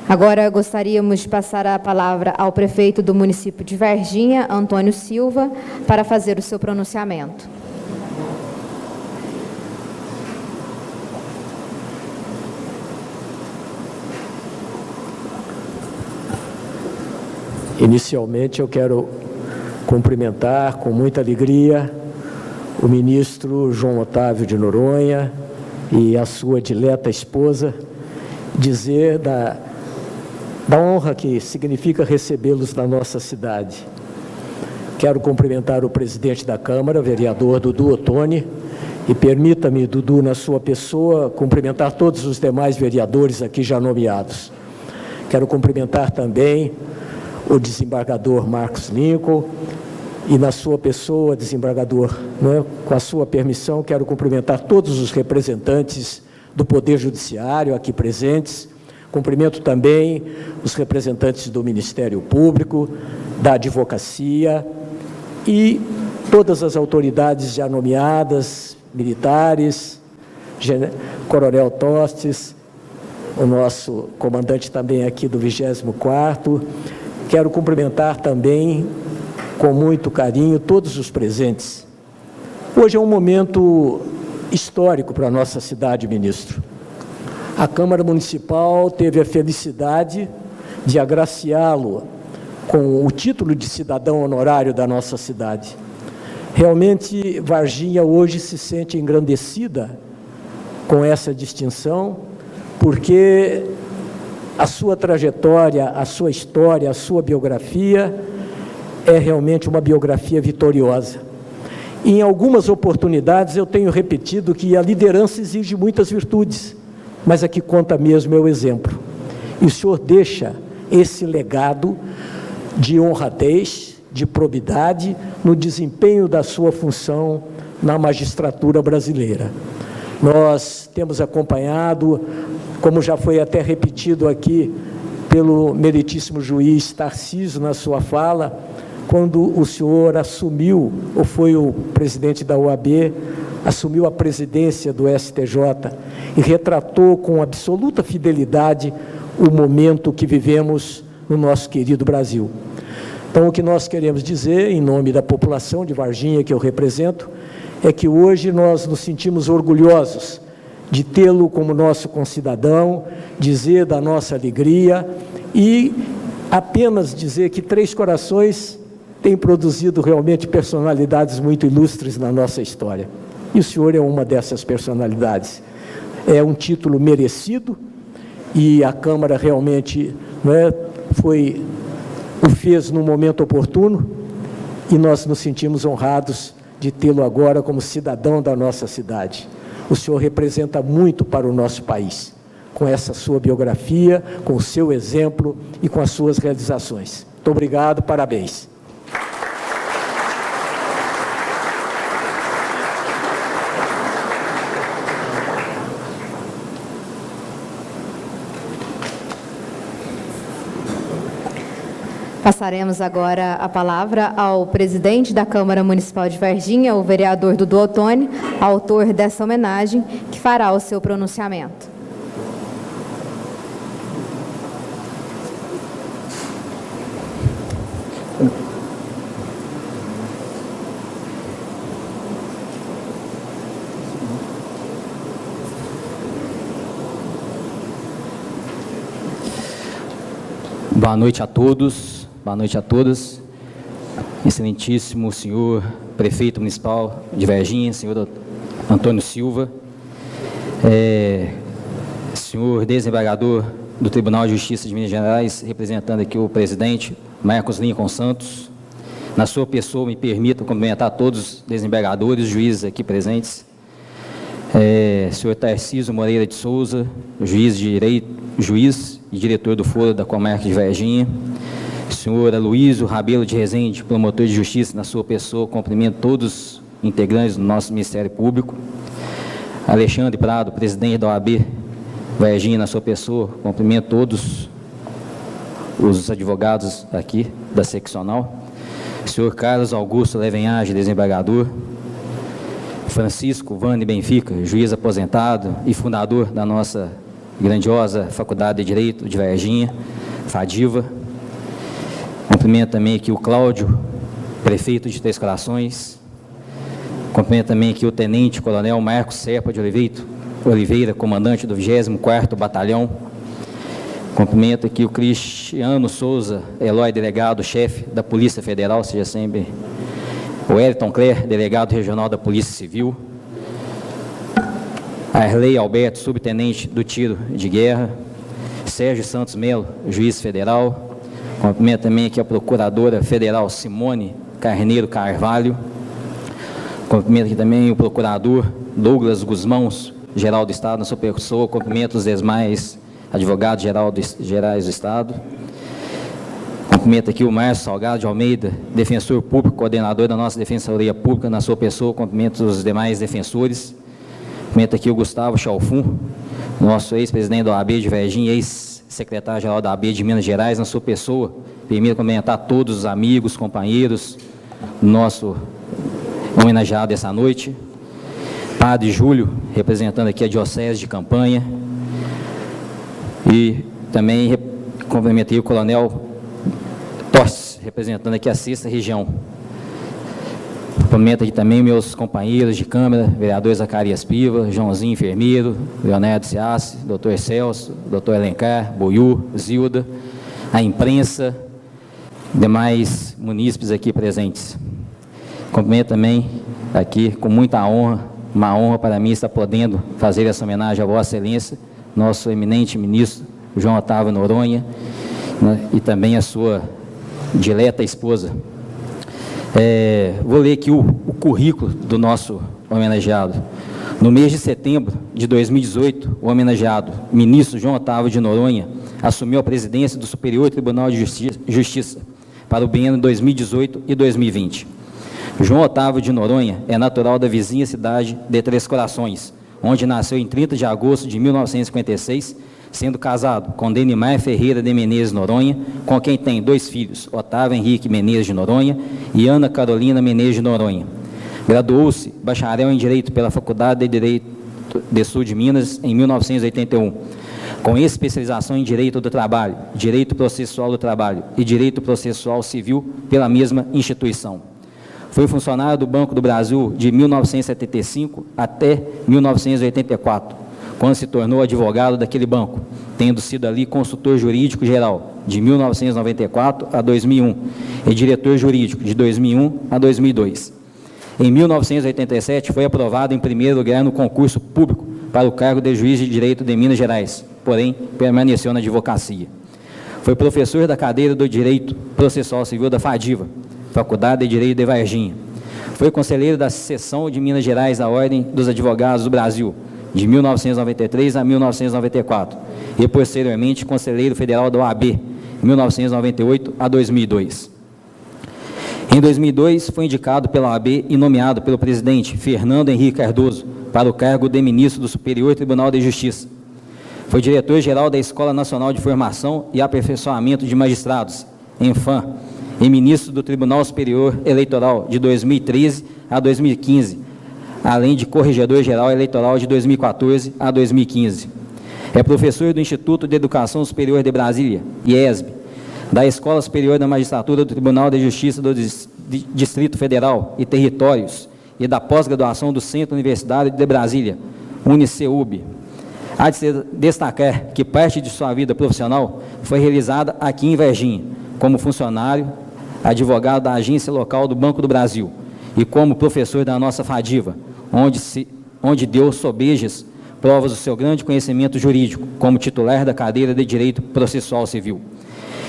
Agora gostaríamos de passar a palavra ao prefeito do município de Varginha, Antônio Silva, para fazer o seu pronunciamento. Inicialmente, eu quero cumprimentar com muita alegria o ministro João Otávio de Noronha e a sua dileta esposa, dizer da honra que significa recebê-los na nossa cidade. Quero cumprimentar o presidente da Câmara, vereador Dudu Ottoni, e permita-me, Dudu, na sua pessoa, cumprimentar todos os demais vereadores aqui já nomeados. Quero cumprimentar também o desembargador Marcos Lincoln, e na sua pessoa, desembargador, com a sua permissão, quero cumprimentar todos os representantes do Poder Judiciário aqui presentes. Cumprimento também os representantes do Ministério Público, da Advocacia e todas as autoridades já nomeadas, militares, Coronel Tostes, o nosso comandante também aqui do 24º. Quero cumprimentar também, com muito carinho, todos os presentes. Hoje é um momento histórico para a nossa cidade, ministro. A Câmara Municipal teve a felicidade de agraciá-lo com o título de cidadão honorário da nossa cidade. Realmente, Varginha hoje se sente engrandecida com essa distinção, porque a sua trajetória, a sua história, a sua biografia é realmente uma biografia vitoriosa. E em algumas oportunidades eu tenho repetido que a liderança exige muitas virtudes, mas a que conta mesmo é o exemplo. E o senhor deixa esse legado de honradez, de probidade no desempenho da sua função na magistratura brasileira. Nós temos acompanhado, como já foi até repetido aqui pelo meritíssimo juiz Tarcísio na sua fala, quando o senhor assumiu, ou foi o presidente da OAB, assumiu a presidência do STJ e retratou com absoluta fidelidade o momento que vivemos no nosso querido Brasil. Então, o que nós queremos dizer, em nome da população de Varginha, que eu represento, é que hoje nós nos sentimos orgulhosos de tê-lo como nosso concidadão, dizer da nossa alegria e apenas dizer que Três Corações tem produzido realmente personalidades muito ilustres na nossa história. E o senhor é uma dessas personalidades. É um título merecido e a Câmara realmente o fez no momento oportuno e nós nos sentimos honrados de tê-lo agora como cidadão da nossa cidade. O senhor representa muito para o nosso país, com essa sua biografia, com o seu exemplo e com as suas realizações. Muito obrigado, parabéns. Passaremos agora a palavra ao presidente da Câmara Municipal de Varginha, o vereador Dudu Ottoni, autor dessa homenagem, que fará o seu pronunciamento. Boa noite a todos. Boa noite a todas. Excelentíssimo senhor prefeito municipal de Varginha, senhor Antônio Silva, senhor desembargador do Tribunal de Justiça de Minas Gerais, representando aqui o presidente Marcos Lincoln Santos. Na sua pessoa, me permita cumprimentar todos os desembargadores, juízes aqui presentes. Senhor Tarcísio Moreira de Souza, juiz e diretor do Foro da Comarca de Varginha. Senhor Aloysio Rabelo de Rezende, promotor de justiça, na sua pessoa, cumprimento todos os integrantes do nosso Ministério Público. Alexandre Prado, presidente da OAB Varginha, na sua pessoa, cumprimento todos os advogados aqui da seccional. Senhor Carlos Augusto Levenhage, desembargador. Francisco Vane Benfica, juiz aposentado e fundador da nossa grandiosa Faculdade de Direito de Varginha, FADIVA. Cumprimento também aqui o Cláudio, prefeito de Três Corações. Cumprimento também aqui o Tenente Coronel Marcos Serpa de Oliveira, comandante do 24º Batalhão. Cumprimento aqui o Cristiano Souza Eloy, delegado-chefe da Polícia Federal, seja sempre o Elton Cler, delegado regional da Polícia Civil. Arley Alberto, subtenente do Tiro de Guerra. Sérgio Santos Melo, juiz federal. Cumprimento também aqui a procuradora federal Simone Carneiro Carvalho. Cumprimento aqui também o procurador Douglas Guzmão, geral do Estado, na sua pessoa. Cumprimento os demais advogados gerais do Estado. Cumprimento aqui o Márcio Salgado de Almeida, defensor público, coordenador da nossa Defensoria Pública, na sua pessoa. Cumprimento os demais defensores. Cumprimento aqui o Gustavo Chalfun, nosso ex-presidente da OAB de Varginha, ex-secretário-geral da OAB de Minas Gerais, na sua pessoa. Permito cumprimentar todos os amigos, companheiros, nosso homenageado essa noite. Padre Júlio, representando aqui a Diocese de Campanha. E também cumprimentei o Coronel Tostes, representando aqui a 6ª Região. Cumprimento aqui também meus companheiros de Câmara, vereador Zacarias Piva, Joãozinho Enfermeiro, Leonardo Ciassi, doutor Celso, doutor Alencar, Boiú, Zilda, a imprensa, demais munícipes aqui presentes. Cumprimento também aqui com muita honra, uma honra para mim estar podendo fazer essa homenagem a Vossa Excelência, nosso eminente ministro João Otávio Noronha, né, e também a sua dileta esposa. Vou ler aqui o currículo do nosso homenageado. No mês de setembro de 2018, o homenageado, ministro João Otávio de Noronha, assumiu a presidência do Superior Tribunal de Justiça para o biênio 2018 e 2020. João Otávio de Noronha é natural da vizinha cidade de Três Corações, onde nasceu em 30 de agosto de 1956, sendo casado com Denimar Ferreira de Menezes Noronha, com quem tem 2 filhos, Otávio Henrique Menezes de Noronha e Ana Carolina Menezes de Noronha. Graduou-se bacharel em Direito pela Faculdade de Direito do Sul de Minas em 1981. com especialização em Direito do Trabalho, Direito Processual do Trabalho e Direito Processual Civil pela mesma instituição. Foi funcionário do Banco do Brasil de 1975 até 1984, quando se tornou advogado daquele banco, tendo sido ali consultor jurídico geral de 1994 a 2001 e diretor jurídico de 2001 a 2002. Em 1987, foi aprovado em primeiro lugar no concurso público para o cargo de juiz de direito de Minas Gerais, porém permaneceu na advocacia. Foi professor da cadeira do Direito Processual Civil da FADIVA, Faculdade de Direito de Varginha. Foi conselheiro da seção de Minas Gerais da Ordem dos Advogados do Brasil, de 1993 a 1994, e posteriormente conselheiro federal da OAB, 1998 a 2002. Em 2002, foi indicado pela OAB e nomeado pelo presidente Fernando Henrique Cardoso para o cargo de ministro do Superior Tribunal de Justiça. Foi diretor-geral da Escola Nacional de Formação e Aperfeiçoamento de Magistrados, ENFAM, e ministro do Tribunal Superior Eleitoral de 2013 a 2015, além de corregedor-geral eleitoral de 2014 a 2015. É professor do Instituto de Educação Superior de Brasília, IESB, da Escola Superior da Magistratura do Tribunal de Justiça do Distrito Federal e Territórios e da pós-graduação do Centro Universitário de Brasília, UniCeub. Há de se destacar que parte de sua vida profissional foi realizada aqui em Varginha, como funcionário, advogado da agência local do Banco do Brasil e como professor da nossa FADIVA, onde deu sobejas provas do seu grande conhecimento jurídico, como titular da cadeira de Direito Processual Civil.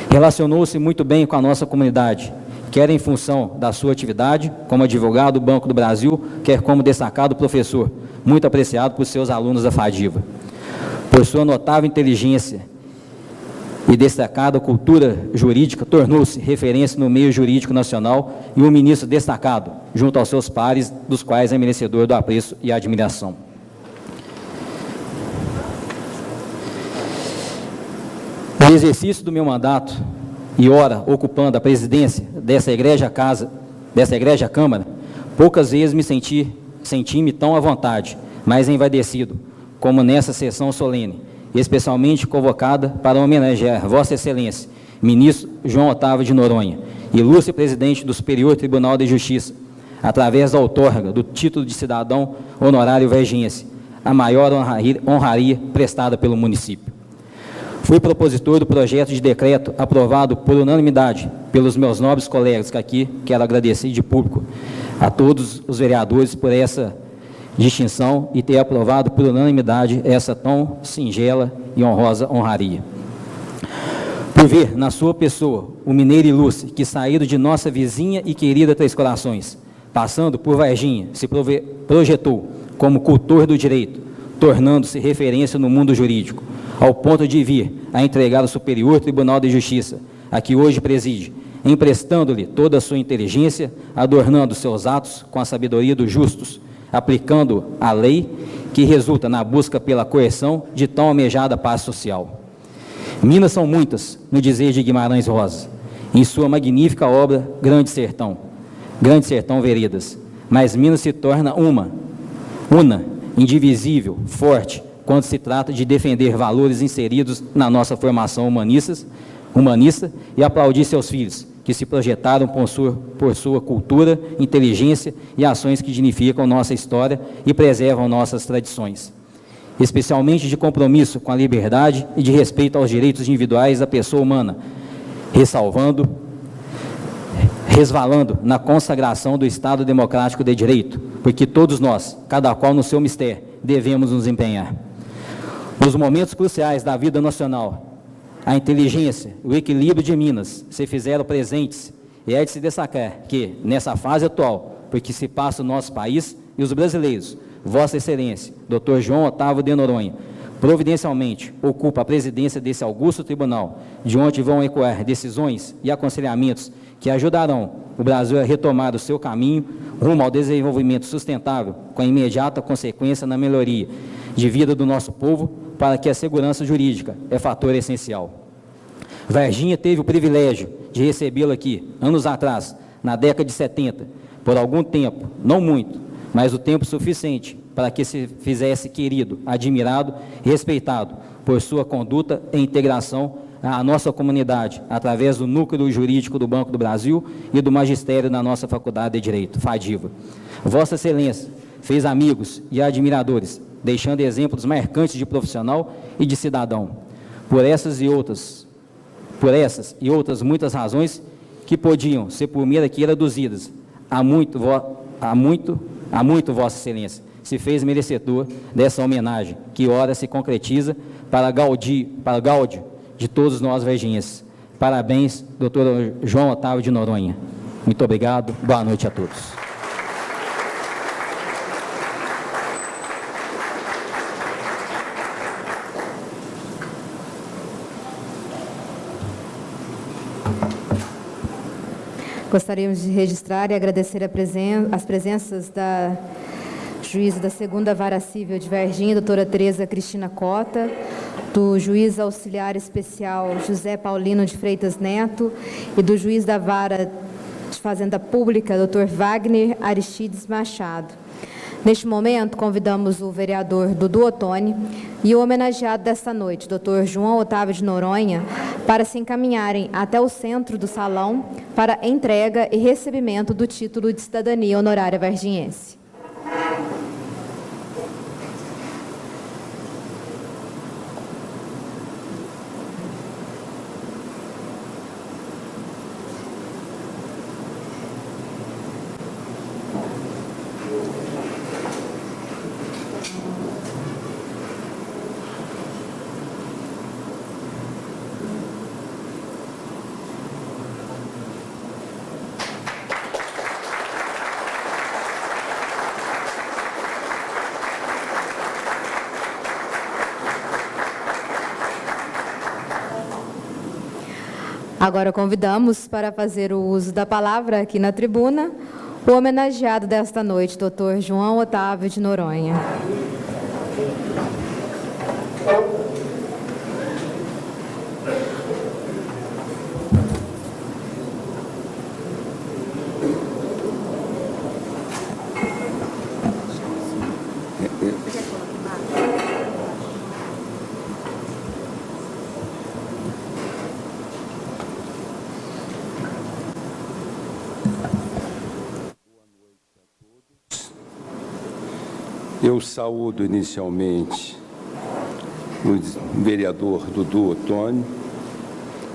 Relacionou-se muito bem com a nossa comunidade, quer em função da sua atividade como advogado do Banco do Brasil, quer como destacado professor, muito apreciado por seus alunos da FADIVA. Por sua notável inteligência e destacada cultura jurídica, tornou-se referência no meio jurídico nacional e um ministro destacado, junto aos seus pares, dos quais é merecedor do apreço e admiração. No exercício do meu mandato, e ora ocupando a presidência dessa egrégia Câmara, poucas vezes me senti-me tão à vontade, mais envaidecido, como nessa sessão solene, especialmente convocada para homenagear Vossa Excelência, Ministro João Otávio de Noronha, ilustre presidente do Superior Tribunal de Justiça, através da outorga do título de cidadão honorário varginhense, a maior honraria prestada pelo município. Fui propositor do projeto de decreto aprovado por unanimidade pelos meus nobres colegas, que aqui quero agradecer de público a todos os vereadores por essa distinção e ter aprovado por unanimidade essa tão singela e honrosa honraria. Por ver na sua pessoa o mineiro ilustre que, saído de nossa vizinha e querida Três Corações, passando por Varginha, se projetou como cultor do direito, tornando-se referência no mundo jurídico, ao ponto de vir a entregar ao Superior Tribunal de Justiça, a que hoje preside, emprestando-lhe toda a sua inteligência, adornando seus atos com a sabedoria dos justos, aplicando a lei que resulta na busca pela coerção de tão almejada paz social. Minas são muitas, no dizer de Guimarães Rosa, em sua magnífica obra Grande Sertão Veredas, mas Minas se torna una, indivisível, forte, quando se trata de defender valores inseridos na nossa formação humanista e aplaudir seus filhos, que se projetaram por sua cultura, inteligência e ações que dignificam nossa história e preservam nossas tradições, especialmente de compromisso com a liberdade e de respeito aos direitos individuais da pessoa humana, resvalando na consagração do Estado Democrático de Direito, porque todos nós, cada qual no seu mistério, devemos nos empenhar. Nos momentos cruciais da vida nacional, a inteligência e o equilíbrio de Minas se fizeram presentes e é de se destacar que, nessa fase atual, porque se passa o nosso país e os brasileiros, Vossa Excelência, Dr. João Otávio de Noronha, providencialmente ocupa a presidência desse augusto tribunal, de onde vão ecoar decisões e aconselhamentos que ajudarão o Brasil a retomar o seu caminho rumo ao desenvolvimento sustentável, com a imediata consequência na melhoria de vida do nosso povo, para que a segurança jurídica é fator essencial. Varginha teve o privilégio de recebê-lo aqui, anos atrás, na década de 70, por algum tempo, não muito, mas o tempo suficiente para que se fizesse querido, admirado e respeitado por sua conduta e integração à nossa comunidade, através do núcleo jurídico do Banco do Brasil e do magistério na nossa Faculdade de Direito, FADIVA. Vossa Excelência fez amigos e admiradores, deixando exemplos marcantes de profissional e de cidadão. Por essas e outras muitas razões que podiam ser por mim aqui reduzidas, há muito, Vossa Excelência se fez merecedor dessa homenagem, que ora se concretiza para gáudio de todos nós varginhenses. Parabéns, doutor João Otávio de Noronha. Muito obrigado, boa noite a todos. Gostaríamos de registrar e agradecer as presenças da juíza da 2ª Vara Civil de Varginha, doutora Tereza Cristina Cota, do juiz auxiliar especial José Paulino de Freitas Neto e do juiz da Vara de Fazenda Pública, doutor Wagner Aristides Machado. Neste momento, convidamos o vereador Dudu Ottoni e o homenageado desta noite, doutor João Otávio de Noronha, para se encaminharem até o centro do salão para entrega e recebimento do título de cidadania honorária varginhense. Agora convidamos para fazer o uso da palavra aqui na tribuna o homenageado desta noite, doutor João Otávio de Noronha. Eu saúdo inicialmente o vereador Dudu Ottoni,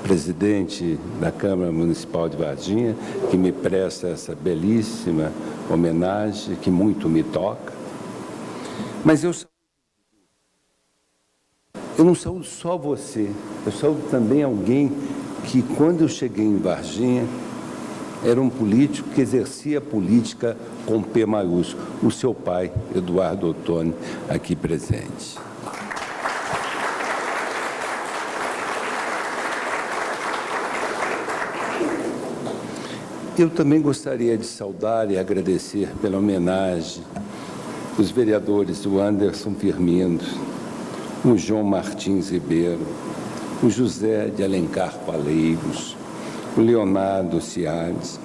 presidente da Câmara Municipal de Varginha, que me presta essa belíssima homenagem, que muito me toca. Mas eu não saúdo só você, eu saúdo também alguém que, quando eu cheguei em Varginha, era um político que exercia política com P maiúsculo, o seu pai, Eduardo Ottoni, aqui presente. Eu também gostaria de saudar e agradecer pela homenagem os vereadores o Anderson Firmino, o João Martins Ribeiro, o José de Alencar Paleiros, o Leonardo Ciades,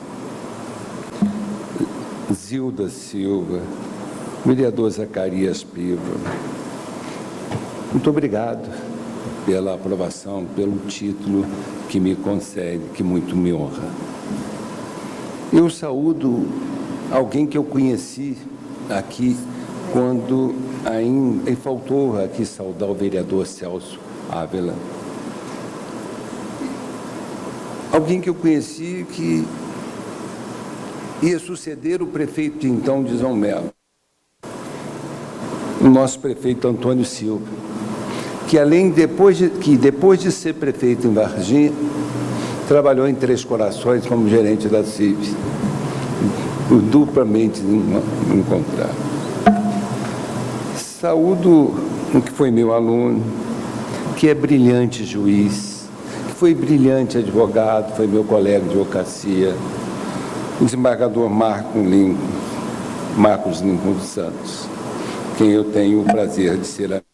Zilda Silva, o vereador Zacarias Piva. Muito obrigado pela aprovação, pelo título que me concede, que muito me honra. Eu saúdo alguém que eu conheci aqui quando ainda faltou aqui saudar o vereador Celso Ávila. Alguém que eu conheci que ia suceder o prefeito então de São Melo, o nosso prefeito Antônio Silva, que depois de ser prefeito em Varginha, trabalhou em Três Corações como gerente da CIV, duplamente encontrado. Saúdo o que foi meu aluno, que é brilhante juiz, que foi brilhante advogado, foi meu colega de advocacia, o desembargador Marcos Lincoln dos Santos, quem eu tenho o prazer de ser amigo.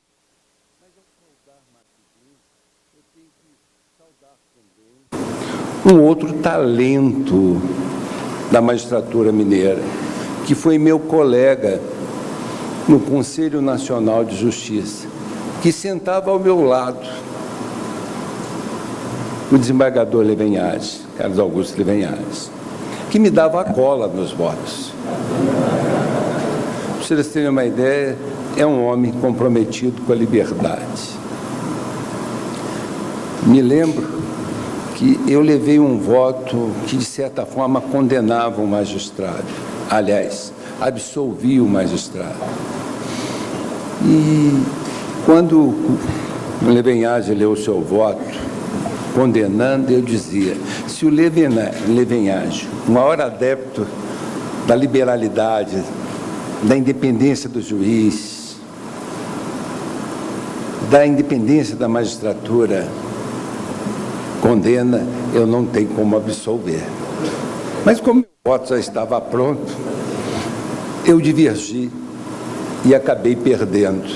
Um outro talento da magistratura mineira, que foi meu colega no Conselho Nacional de Justiça, que sentava ao meu lado o desembargador Levenhage, Carlos Augusto Levenhage, que me dava a cola nos votos. Para vocês terem uma ideia, é um homem comprometido com a liberdade. Me lembro que eu levei um voto que, de certa forma, condenava o magistrado. Aliás, absolvia o magistrado. E quando o Levenhage leu o seu voto, condenando, eu dizia, se o Levenhage, o maior adepto da liberalidade, da independência do juiz, da independência da magistratura, condena, eu não tenho como absolver. Mas como meu voto já estava pronto, eu divergi e acabei perdendo.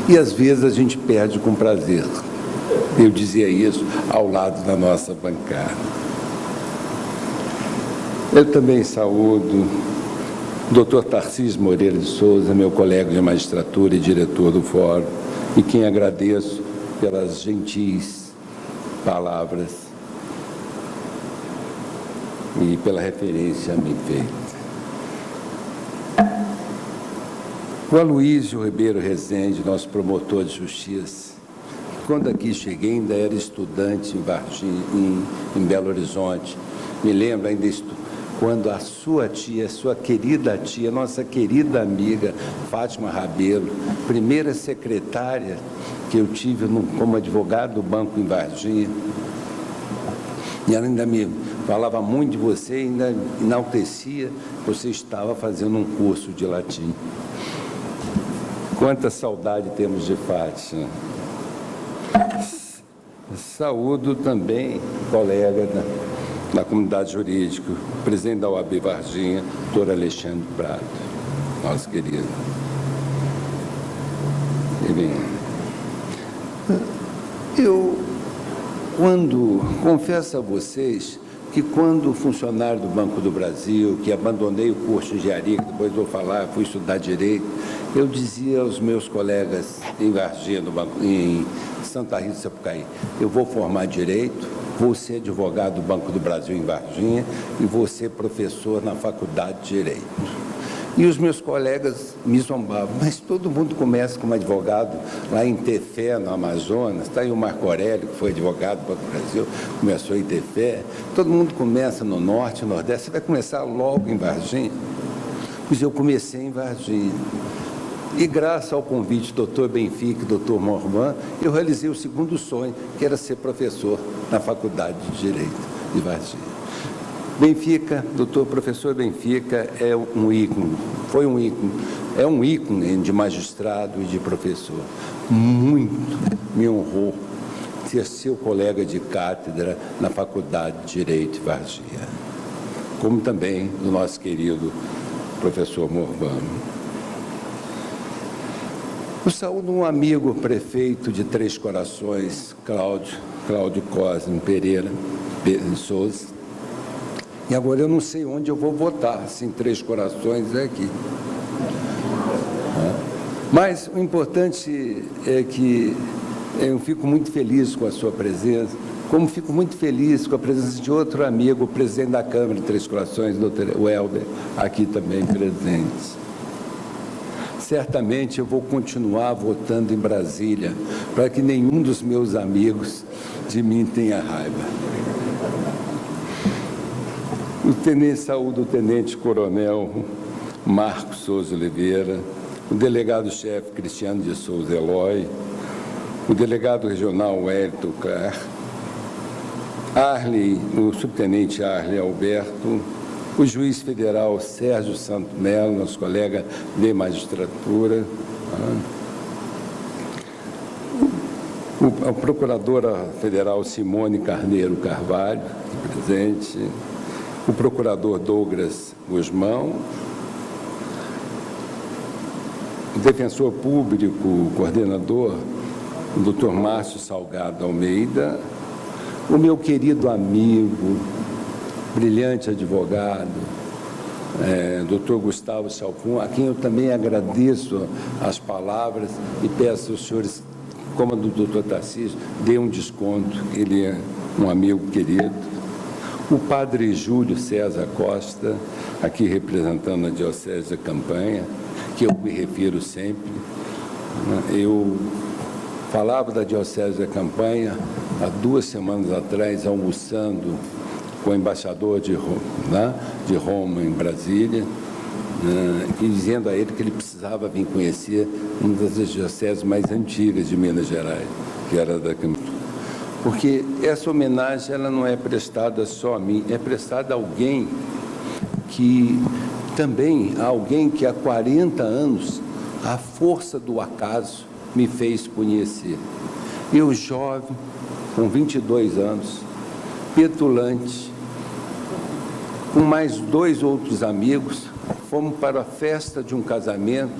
E às vezes a gente perde com prazer. Eu dizia isso ao lado da nossa bancada. Eu também saúdo o Dr. Tarcísio Moreira de Souza, meu colega de magistratura e diretor do Fórum, e quem agradeço pelas gentis palavras e pela referência a mim feita. O Aloísio Ribeiro Rezende, nosso promotor de justiça, quando aqui cheguei ainda era estudante em Varginha, em Belo Horizonte. Me lembro ainda quando a sua tia, sua querida tia, nossa querida amiga Fátima Rabelo, primeira secretária que eu tive como advogado do banco em Varginha, e ela ainda me falava muito de você, ainda enaltecia que você estava fazendo um curso de latim. Quanta saudade temos de Fátima. Saúdo também colega da comunidade jurídica, presidente da OAB Varginha, doutor Alexandre Prado, nosso querido. Eu confesso a vocês que quando funcionário do Banco do Brasil, que abandonei o curso de engenharia, que depois vou falar, fui estudar Direito, eu dizia aos meus colegas em Varginha, em Santa Rita do Sapucaí, eu vou formar Direito, vou ser advogado do Banco do Brasil em Varginha e vou ser professor na Faculdade de Direito. E os meus colegas me zombavam, mas todo mundo começa como advogado lá em Tefé, no Amazonas. Está aí o Marco Aurélio, que foi advogado do Banco do Brasil, começou em Tefé. Todo mundo começa no Norte, no Nordeste. Você vai começar logo em Varginha? Pois eu comecei em Varginha. E graças ao convite do Dr. Benfica e do Dr. Morvan, eu realizei o segundo sonho, que era ser professor na Faculdade de Direito de Varginha. Benfica, doutor professor Benfica é um ícone, foi um ícone, é um ícone de magistrado e de professor. Muito me honrou ser seu colega de cátedra na Faculdade de Direito de Varginha, como também do nosso querido professor Morvan. Eu saúdo um amigo prefeito de Três Corações, Cláudio Cosme Pereira de Souza. E agora eu não sei onde eu vou votar, se em Três Corações é aqui. Mas o importante é que eu fico muito feliz com a sua presença, como fico muito feliz com a presença de outro amigo, o presidente da Câmara de Três Corações, doutor Welber, aqui também presente. Certamente eu vou continuar votando em Brasília, para que nenhum dos meus amigos de mim tenha raiva. Saúdo o tenente-coronel Marcos Souza Oliveira, o delegado-chefe Cristiano de Souza Eloy, o delegado regional Wellington Clark, o subtenente Arley Alberto, o juiz federal Sérgio Santo Melo, nosso colega de magistratura, a procuradora federal Simone Carneiro Carvalho, presente, o procurador Douglas Guzmão, o defensor público, o coordenador, o doutor Márcio Salgado Almeida, o meu querido amigo, brilhante advogado, Dr. Gustavo Chalfun, a quem eu também agradeço as palavras e peço aos senhores, como a do Dr. Tarcísio, dê um desconto, ele é um amigo querido. O padre Júlio César Costa, aqui representando a Diocese da Campanha, que eu me refiro sempre. Eu falava da Diocese da Campanha há 2 semanas atrás, almoçando com o embaixador de Roma em Brasília, e dizendo a ele que ele precisava vir conhecer uma das dioceses mais antigas de Minas Gerais, que era da Campanha. Porque essa homenagem ela não é prestada só a mim, é prestada a alguém que há 40 anos, a força do acaso me fez conhecer. Eu, jovem, com 22 anos, petulante, com mais 2 outros amigos, fomos para a festa de um casamento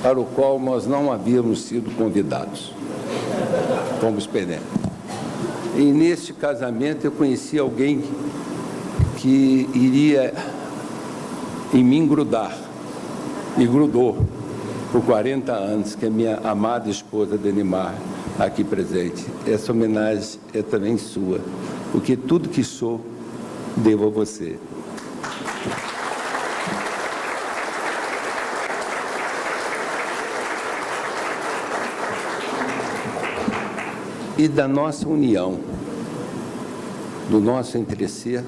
para o qual nós não havíamos sido convidados. Fomos pendentes. E neste casamento eu conheci alguém que iria em mim grudar, e grudou por 40 anos, que é minha amada esposa Denimar, aqui presente. Essa homenagem é também sua, porque tudo que sou, devo a você. E da nossa união, do nosso entrecer,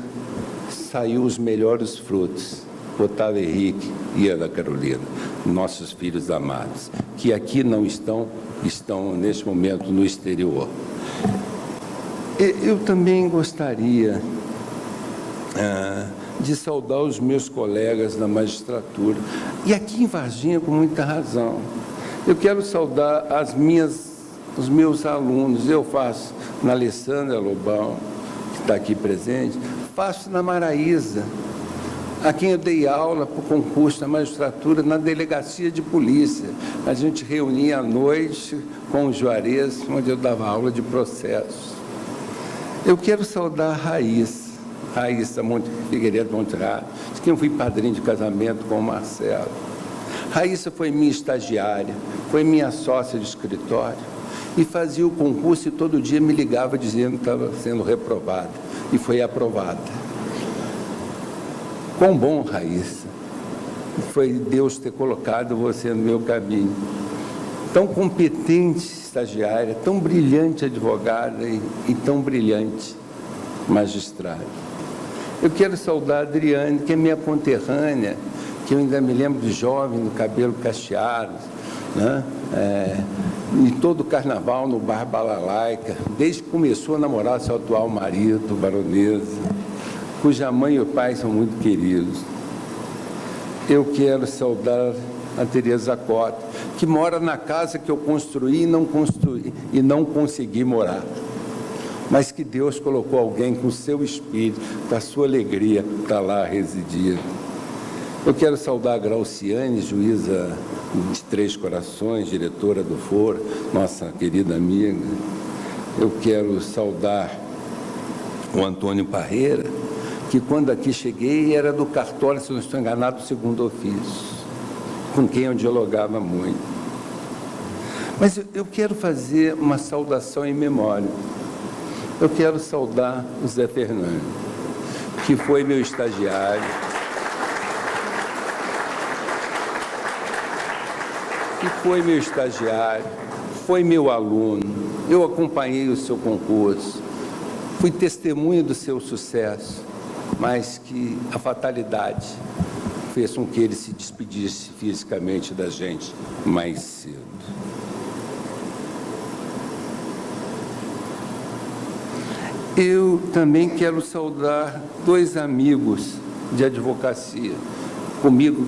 saiu os melhores frutos. Otávio Henrique e Ana Carolina, nossos filhos amados, que aqui não estão neste momento no exterior. Eu também gostaria de saudar os meus colegas da magistratura, e aqui em Varginha com muita razão. Eu quero saudar os meus alunos. Eu faço na Alessandra Lobão, que está aqui presente, faço na Maraísa, a quem eu dei aula para o concurso da magistratura na delegacia de polícia. A gente reunia à noite com o Juarez, onde eu dava aula de processos. Eu quero saudar a Raíssa Figueiredo Monterrado, de quem eu fui padrinho de casamento com o Marcelo. Raíssa foi minha estagiária, foi minha sócia de escritório, e fazia o concurso e todo dia me ligava dizendo que estava sendo reprovada, e foi aprovada. Quão bom, Raíssa, foi Deus ter colocado você no meu caminho. Tão competente estagiária, tão brilhante advogada e tão brilhante magistrada. Eu quero saudar a Adriane, que é minha conterrânea, que eu ainda me lembro de jovem, no cabelo cacheado, né? E todo o carnaval no bar Balalaica, desde que começou a namorar seu atual marido, baronesa, cuja mãe e o pai são muito queridos. Eu quero saudar a Tereza Cota, que mora na casa que eu construí e não consegui morar, mas que Deus colocou alguém com o seu espírito, com a sua alegria, para lá residir. Eu quero saudar a Grauciane, juíza de Três Corações, diretora do foro, nossa querida amiga. Eu quero saudar o Antônio Parreira, que quando aqui cheguei era do cartório, se não estou enganado, do segundo ofício, com quem eu dialogava muito. Mas eu quero fazer uma saudação em memória. Eu quero saudar o Zé Fernando, que foi meu estagiário, foi meu aluno. Eu acompanhei o seu concurso, fui testemunha do seu sucesso, mas que a fatalidade fez com que ele se despedisse fisicamente da gente mais cedo. Eu também quero saudar 2 amigos de advocacia. Comigo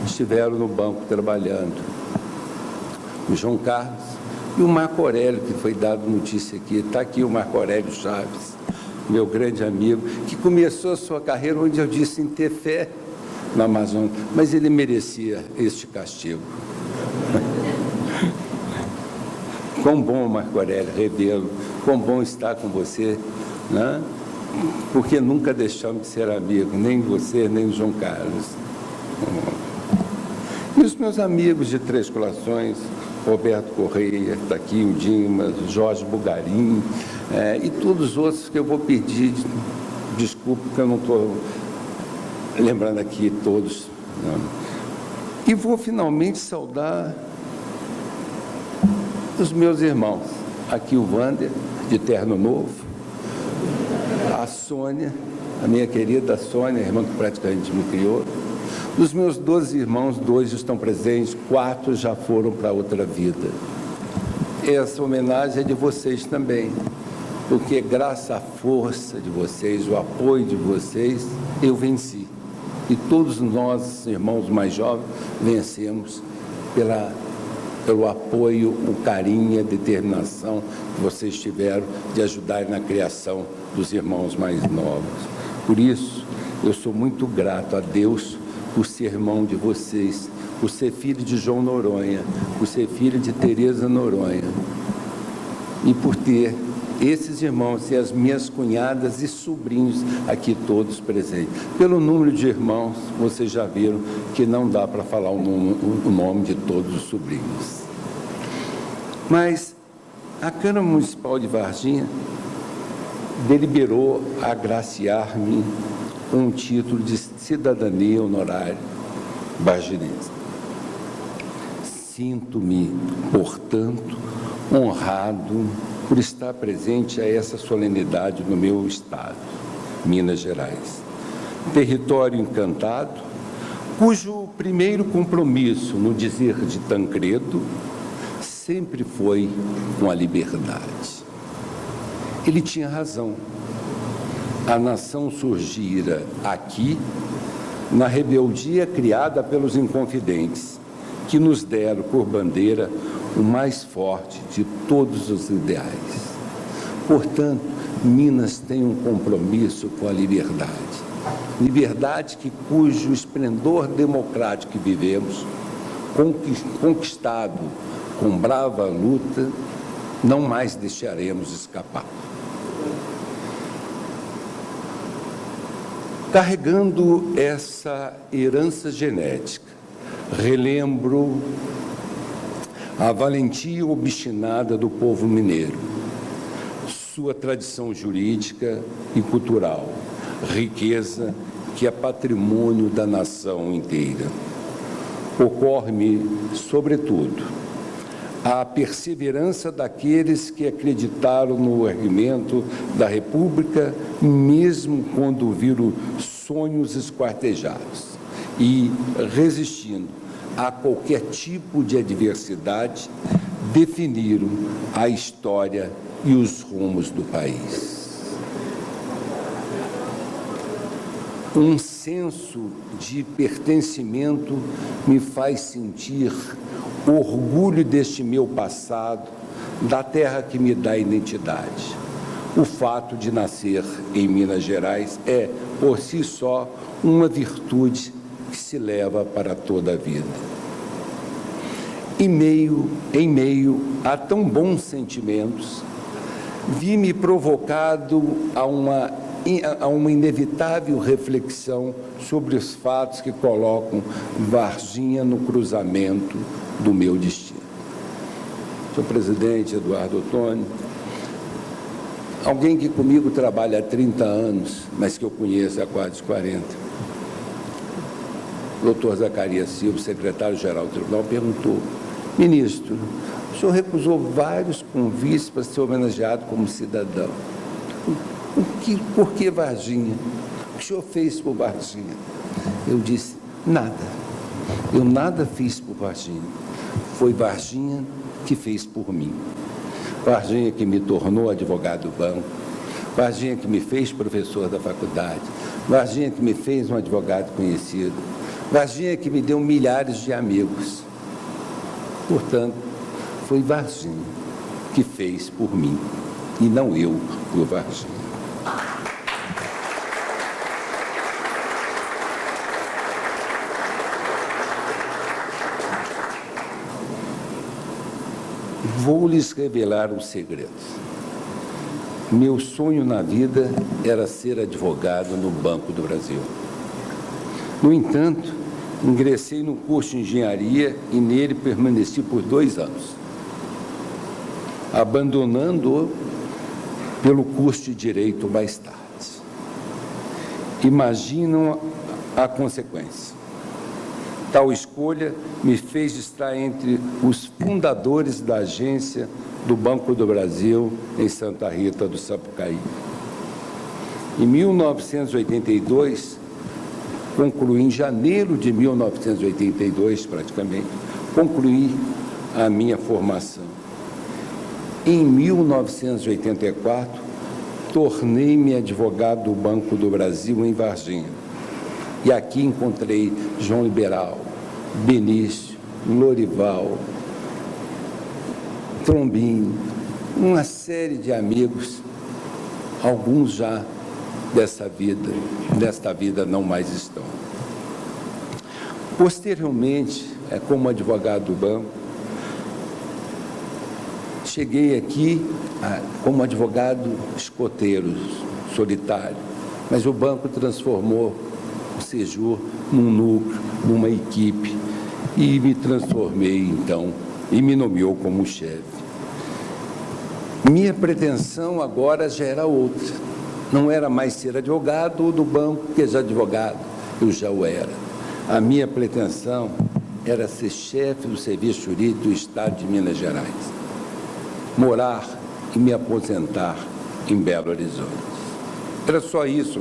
estiveram no banco trabalhando. O João Carlos e o Marco Aurélio, que foi dado notícia aqui. Está aqui o Marco Aurélio Chaves, meu grande amigo, que começou a sua carreira onde eu disse em ter fé na Amazônia, mas ele merecia este castigo. Quão bom, Marco Aurélio, revê-lo, quão bom estar com você, né? Porque nunca deixamos de ser amigos, nem você, nem o João Carlos. E os meus amigos de Três Corações, Roberto Correia, está aqui, o Dimas, Jorge Bugarim, e todos os outros que eu vou pedir desculpa, porque eu não estou lembrando aqui todos. Não. E vou finalmente saudar os meus irmãos. Aqui o Wander, de Terno Novo, a Sônia, a minha querida Sônia, a irmã que praticamente me criou. Dos meus 12 irmãos, 2 estão presentes, 4 já foram para outra vida. Essa homenagem é de vocês também, porque graças à força de vocês, o apoio de vocês, eu venci. E todos nós, irmãos mais jovens, vencemos pelo apoio, o carinho e a determinação que vocês tiveram de ajudar na criação dos irmãos mais novos. Por isso, eu sou muito grato a Deus por ser irmão de vocês, por ser filho de João Noronha, por ser filho de Tereza Noronha, e por ter esses irmãos e as minhas cunhadas e sobrinhos aqui todos presentes. Pelo número de irmãos, vocês já viram que não dá para falar o nome de todos os sobrinhos. Mas a Câmara Municipal de Varginha deliberou agraciar-me um título de cidadania honorária varginense. Sinto-me, portanto, honrado por estar presente a essa solenidade no meu estado, Minas Gerais. Território encantado, cujo primeiro compromisso, no dizer de Tancredo, sempre foi com a liberdade. Ele tinha razão. A nação surgira aqui, na rebeldia criada pelos Inconfidentes, que nos deram por bandeira o mais forte de todos os ideais. Portanto, Minas tem um compromisso com a liberdade. Liberdade cujo esplendor democrático que vivemos, conquistado com brava luta, não mais deixaremos escapar. Carregando essa herança genética, relembro a valentia obstinada do povo mineiro, sua tradição jurídica e cultural, riqueza que é patrimônio da nação inteira. Ocorre-me, sobretudo, a perseverança daqueles que acreditaram no erguimento da República, mesmo quando viram sonhos esquartejados, e, resistindo a qualquer tipo de adversidade, definiram a história e os rumos do país. Um senso de pertencimento me faz sentir orgulho deste meu passado, da terra que me dá identidade. O fato de nascer em Minas Gerais é, por si só, uma virtude que se leva para toda a vida. Em meio a tão bons sentimentos, vi-me provocado a uma inevitável reflexão sobre os fatos que colocam Varginha no cruzamento do meu destino. Senhor presidente Eduardo Ottoni, alguém que comigo trabalha há 30 anos, mas que eu conheço há quase 40, doutor Zacarias Silva, secretário-geral do Tribunal, perguntou: ministro, o senhor recusou vários convites para ser homenageado como cidadão. Por que Varginha? O que o senhor fez por Varginha? Eu disse: nada. Eu nada fiz por Varginha. Foi Varginha que fez por mim. Varginha que me tornou advogado do banco. Varginha que me fez professor da faculdade. Varginha que me fez um advogado conhecido. Varginha que me deu milhares de amigos. Portanto, foi Varginha que fez por mim, e não eu por Varginha. Vou lhes revelar um segredo. Meu sonho na vida era ser advogado no Banco do Brasil. No entanto, ingressei no curso de engenharia e nele permaneci por 2 anos, abandonando-o pelo curso de direito mais tarde. Imaginam a consequência. Tal escolha me fez estar entre os fundadores da agência do Banco do Brasil em Santa Rita do Sapucaí. Em 1982, concluí em janeiro de 1982, praticamente, concluí a minha formação. Em 1984, tornei-me advogado do Banco do Brasil em Varginha. E aqui encontrei João Liberal, Benício, Lorival, Trombinho, uma série de amigos, alguns já desta vida não mais estão. Posteriormente, como advogado do banco, cheguei aqui como advogado escoteiro, solitário, mas o banco transformou o Sejur num núcleo, numa equipe, e me transformei, então, e me nomeou como chefe. Minha pretensão agora já era outra. Não era mais ser advogado do banco, porque já advogado eu já o era. A minha pretensão era ser chefe do Serviço Jurídico do Estado de Minas Gerais. Morar e me aposentar em Belo Horizonte. Era só isso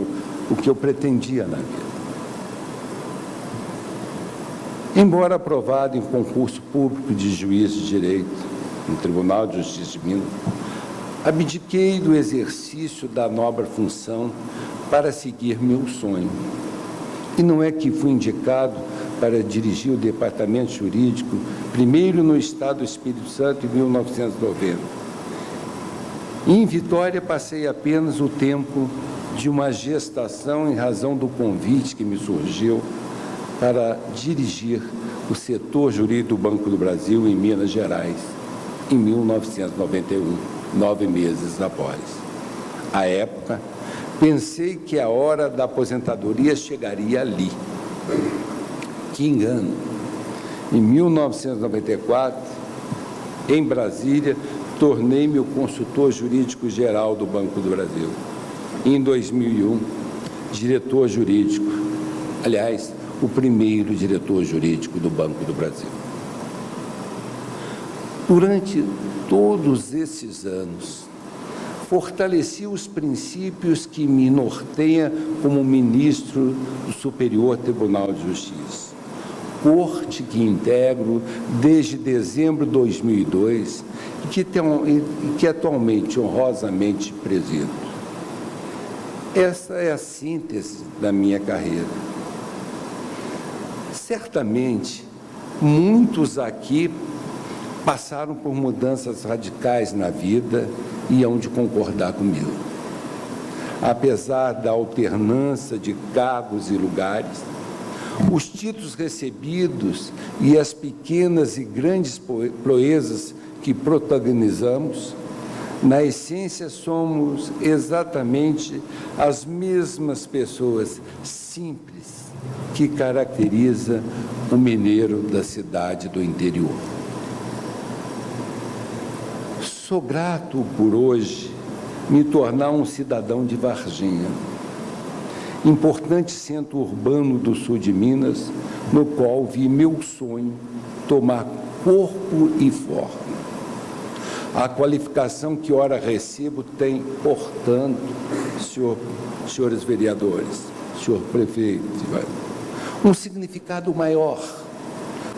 o que eu pretendia na vida. Embora aprovado em concurso público de juiz de direito no Tribunal de Justiça de Minas, abdiquei do exercício da nobre função para seguir meu sonho. E não é que fui indicado para dirigir o departamento jurídico, primeiro no Estado do Espírito Santo, em 1990. Em Vitória, passei apenas o tempo de uma gestação em razão do convite que me surgiu para dirigir o setor jurídico do Banco do Brasil em Minas Gerais, em 1991, 9 meses após. À época, pensei que a hora da aposentadoria chegaria ali. Que engano! Em 1994, em Brasília, tornei-me o consultor jurídico geral do Banco do Brasil. Em 2001, diretor jurídico, aliás, o primeiro diretor jurídico do Banco do Brasil. Durante todos esses anos, fortaleci os princípios que me norteiam como ministro do Superior Tribunal de Justiça, corte que integro desde dezembro de 2002 e que atualmente honrosamente presido. Essa é a síntese da minha carreira. Certamente, muitos aqui passaram por mudanças radicais na vida e hão de concordar comigo. Apesar da alternância de cargos e lugares, os títulos recebidos e as pequenas e grandes proezas que protagonizamos, na essência somos exatamente as mesmas pessoas simples que caracteriza o mineiro da cidade do interior. Sou grato por hoje me tornar um cidadão de Varginha, importante centro urbano do sul de Minas, no qual vi meu sonho tomar corpo e forma. A qualificação que ora recebo tem, portanto, senhores vereadores, senhor prefeito, um significado maior,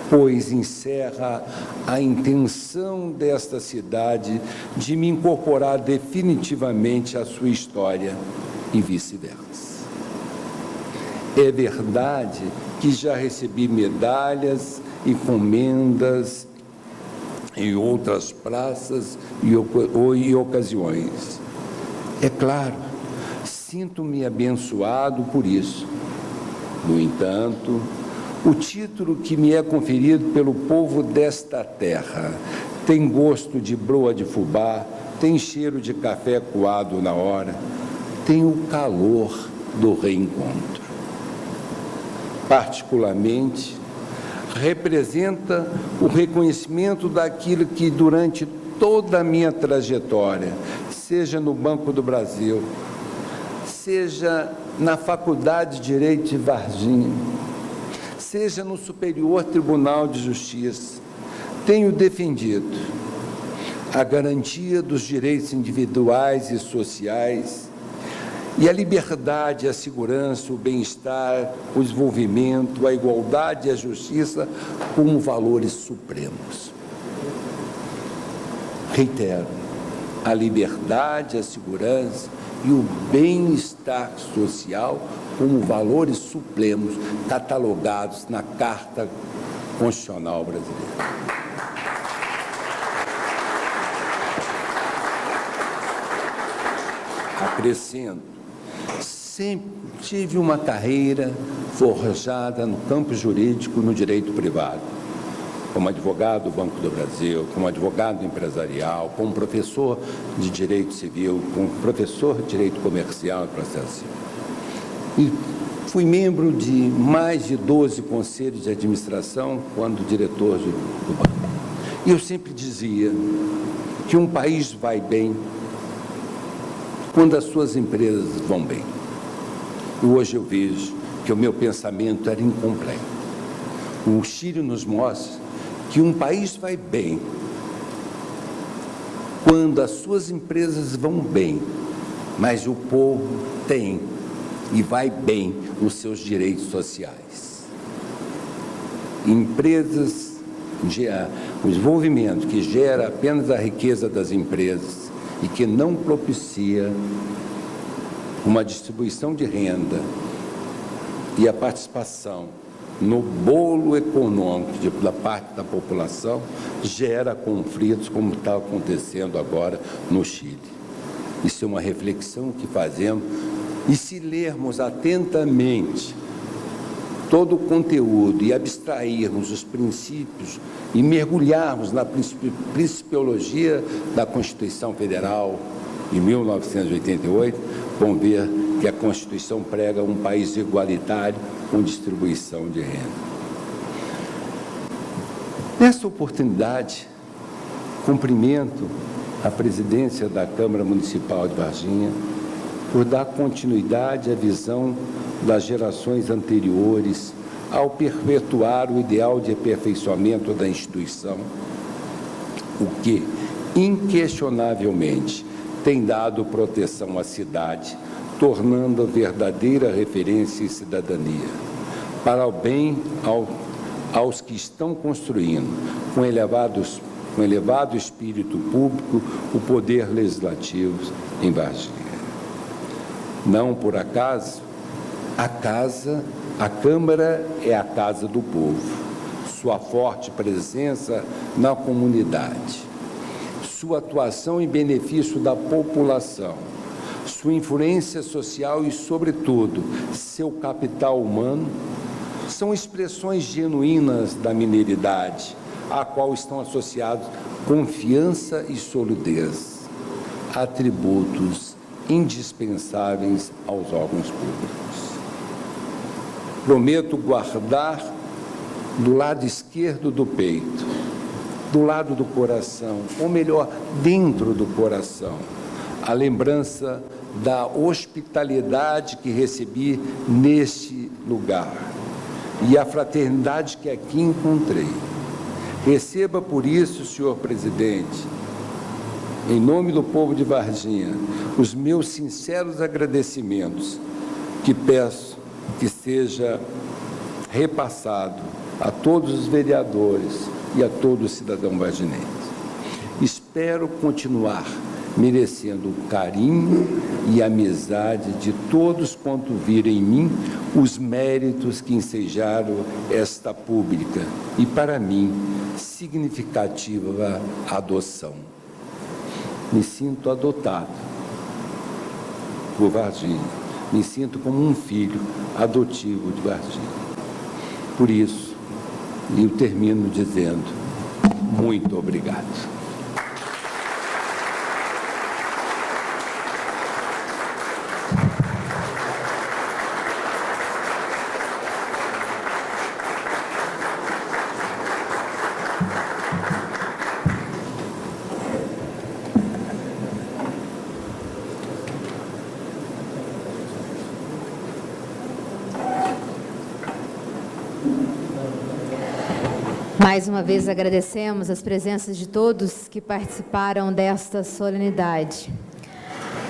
pois encerra a intenção desta cidade de me incorporar definitivamente à sua história e vice-versa. É verdade que já recebi medalhas e comendas em outras praças e ocasiões. É claro, sinto-me abençoado por isso. No entanto, o título que me é conferido pelo povo desta terra tem gosto de broa de fubá, tem cheiro de café coado na hora, tem o calor do reencontro. particularmente, representa o reconhecimento daquilo que durante toda a minha trajetória, seja no Banco do Brasil, seja na Faculdade de Direito de Varginha, seja no Superior Tribunal de Justiça, tenho defendido a garantia dos direitos individuais e sociais e a liberdade, a segurança, o bem-estar, o desenvolvimento, a igualdade e a justiça como valores supremos. Reitero, a liberdade, a segurança e o bem-estar social como valores supremos catalogados na Carta Constitucional Brasileira. Acrescento, sempre tive uma carreira forjada no campo jurídico, no direito privado, como advogado do Banco do Brasil, como advogado empresarial, como professor de direito civil, como professor de direito comercial e processo civil. E fui membro de mais de 12 conselhos de administração quando diretor do banco. E eu sempre dizia que um país vai bem quando as suas empresas vão bem. E hoje eu vejo que o meu pensamento era incompleto. O Chile nos mostra que um país vai bem quando as suas empresas vão bem, mas o povo tem e vai bem nos seus direitos sociais. Empresas, o desenvolvimento que gera apenas a riqueza das empresas e que não propicia uma distribuição de renda e a participação no bolo econômico da parte da população, gera conflitos como está acontecendo agora no Chile. Isso é uma reflexão que fazemos, e se lermos atentamente todo o conteúdo e abstrairmos os princípios e mergulharmos na principiologia da Constituição Federal de 1988, vão ver que a Constituição prega um país igualitário com distribuição de renda. Nessa oportunidade, cumprimento a presidência da Câmara Municipal de Varginha por dar continuidade à visão das gerações anteriores ao perpetuar o ideal de aperfeiçoamento da instituição, o que, inquestionavelmente, tem dado proteção à cidade, tornando-a verdadeira referência em cidadania, para o bem aos que estão construindo, com elevado espírito público, o poder legislativo em Varginha. Não por acaso, a Câmara é a casa do povo, sua forte presença na comunidade, sua atuação em benefício da população, sua influência social e, sobretudo, seu capital humano, são expressões genuínas da mineridade, à qual estão associados confiança e solidez, atributos indispensáveis aos órgãos públicos. Prometo guardar do lado esquerdo do peito, do lado do coração, ou melhor, dentro do coração, a lembrança da hospitalidade que recebi neste lugar e a fraternidade que aqui encontrei. Receba por isso, senhor presidente, em nome do povo de Varginha, os meus sinceros agradecimentos, que peço que seja repassado a todos os vereadores e a todo o cidadão varginense. Espero continuar merecendo o carinho e a amizade de todos quanto virem em mim os méritos que ensejaram esta pública e, para mim, significativa adoção. Me sinto adotado por Varginha, me sinto como um filho adotivo de Varginha. Por isso, eu termino dizendo muito obrigado. Mais uma vez agradecemos as presenças de todos que participaram desta solenidade.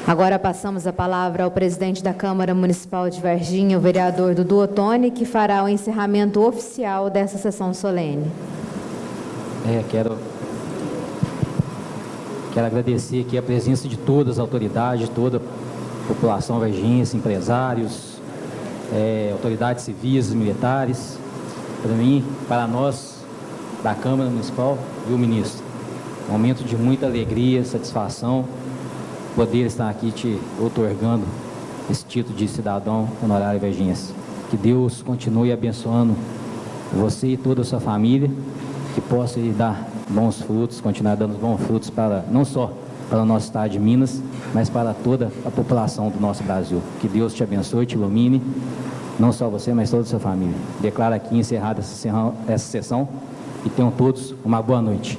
Agora passamos a palavra ao presidente da Câmara Municipal de Varginha, o vereador Dudu Ottoni, que fará o encerramento oficial dessa sessão solene. Quero agradecer aqui a presença de todas as autoridades, toda a população varginhense, empresários, autoridades civis, militares. Para mim, para nós da Câmara Municipal, viu, ministro? Momento de muita alegria, satisfação, poder estar aqui te outorgando esse título de cidadão honorário varginhense. Que Deus continue abençoando você e toda a sua família, que possa lhe dar bons frutos, continuar dando bons frutos para, não só para o nosso estado de Minas, mas para toda a população do nosso Brasil. Que Deus te abençoe, te ilumine, não só você, mas toda a sua família. Declaro aqui encerrada essa sessão e tenham todos uma boa noite.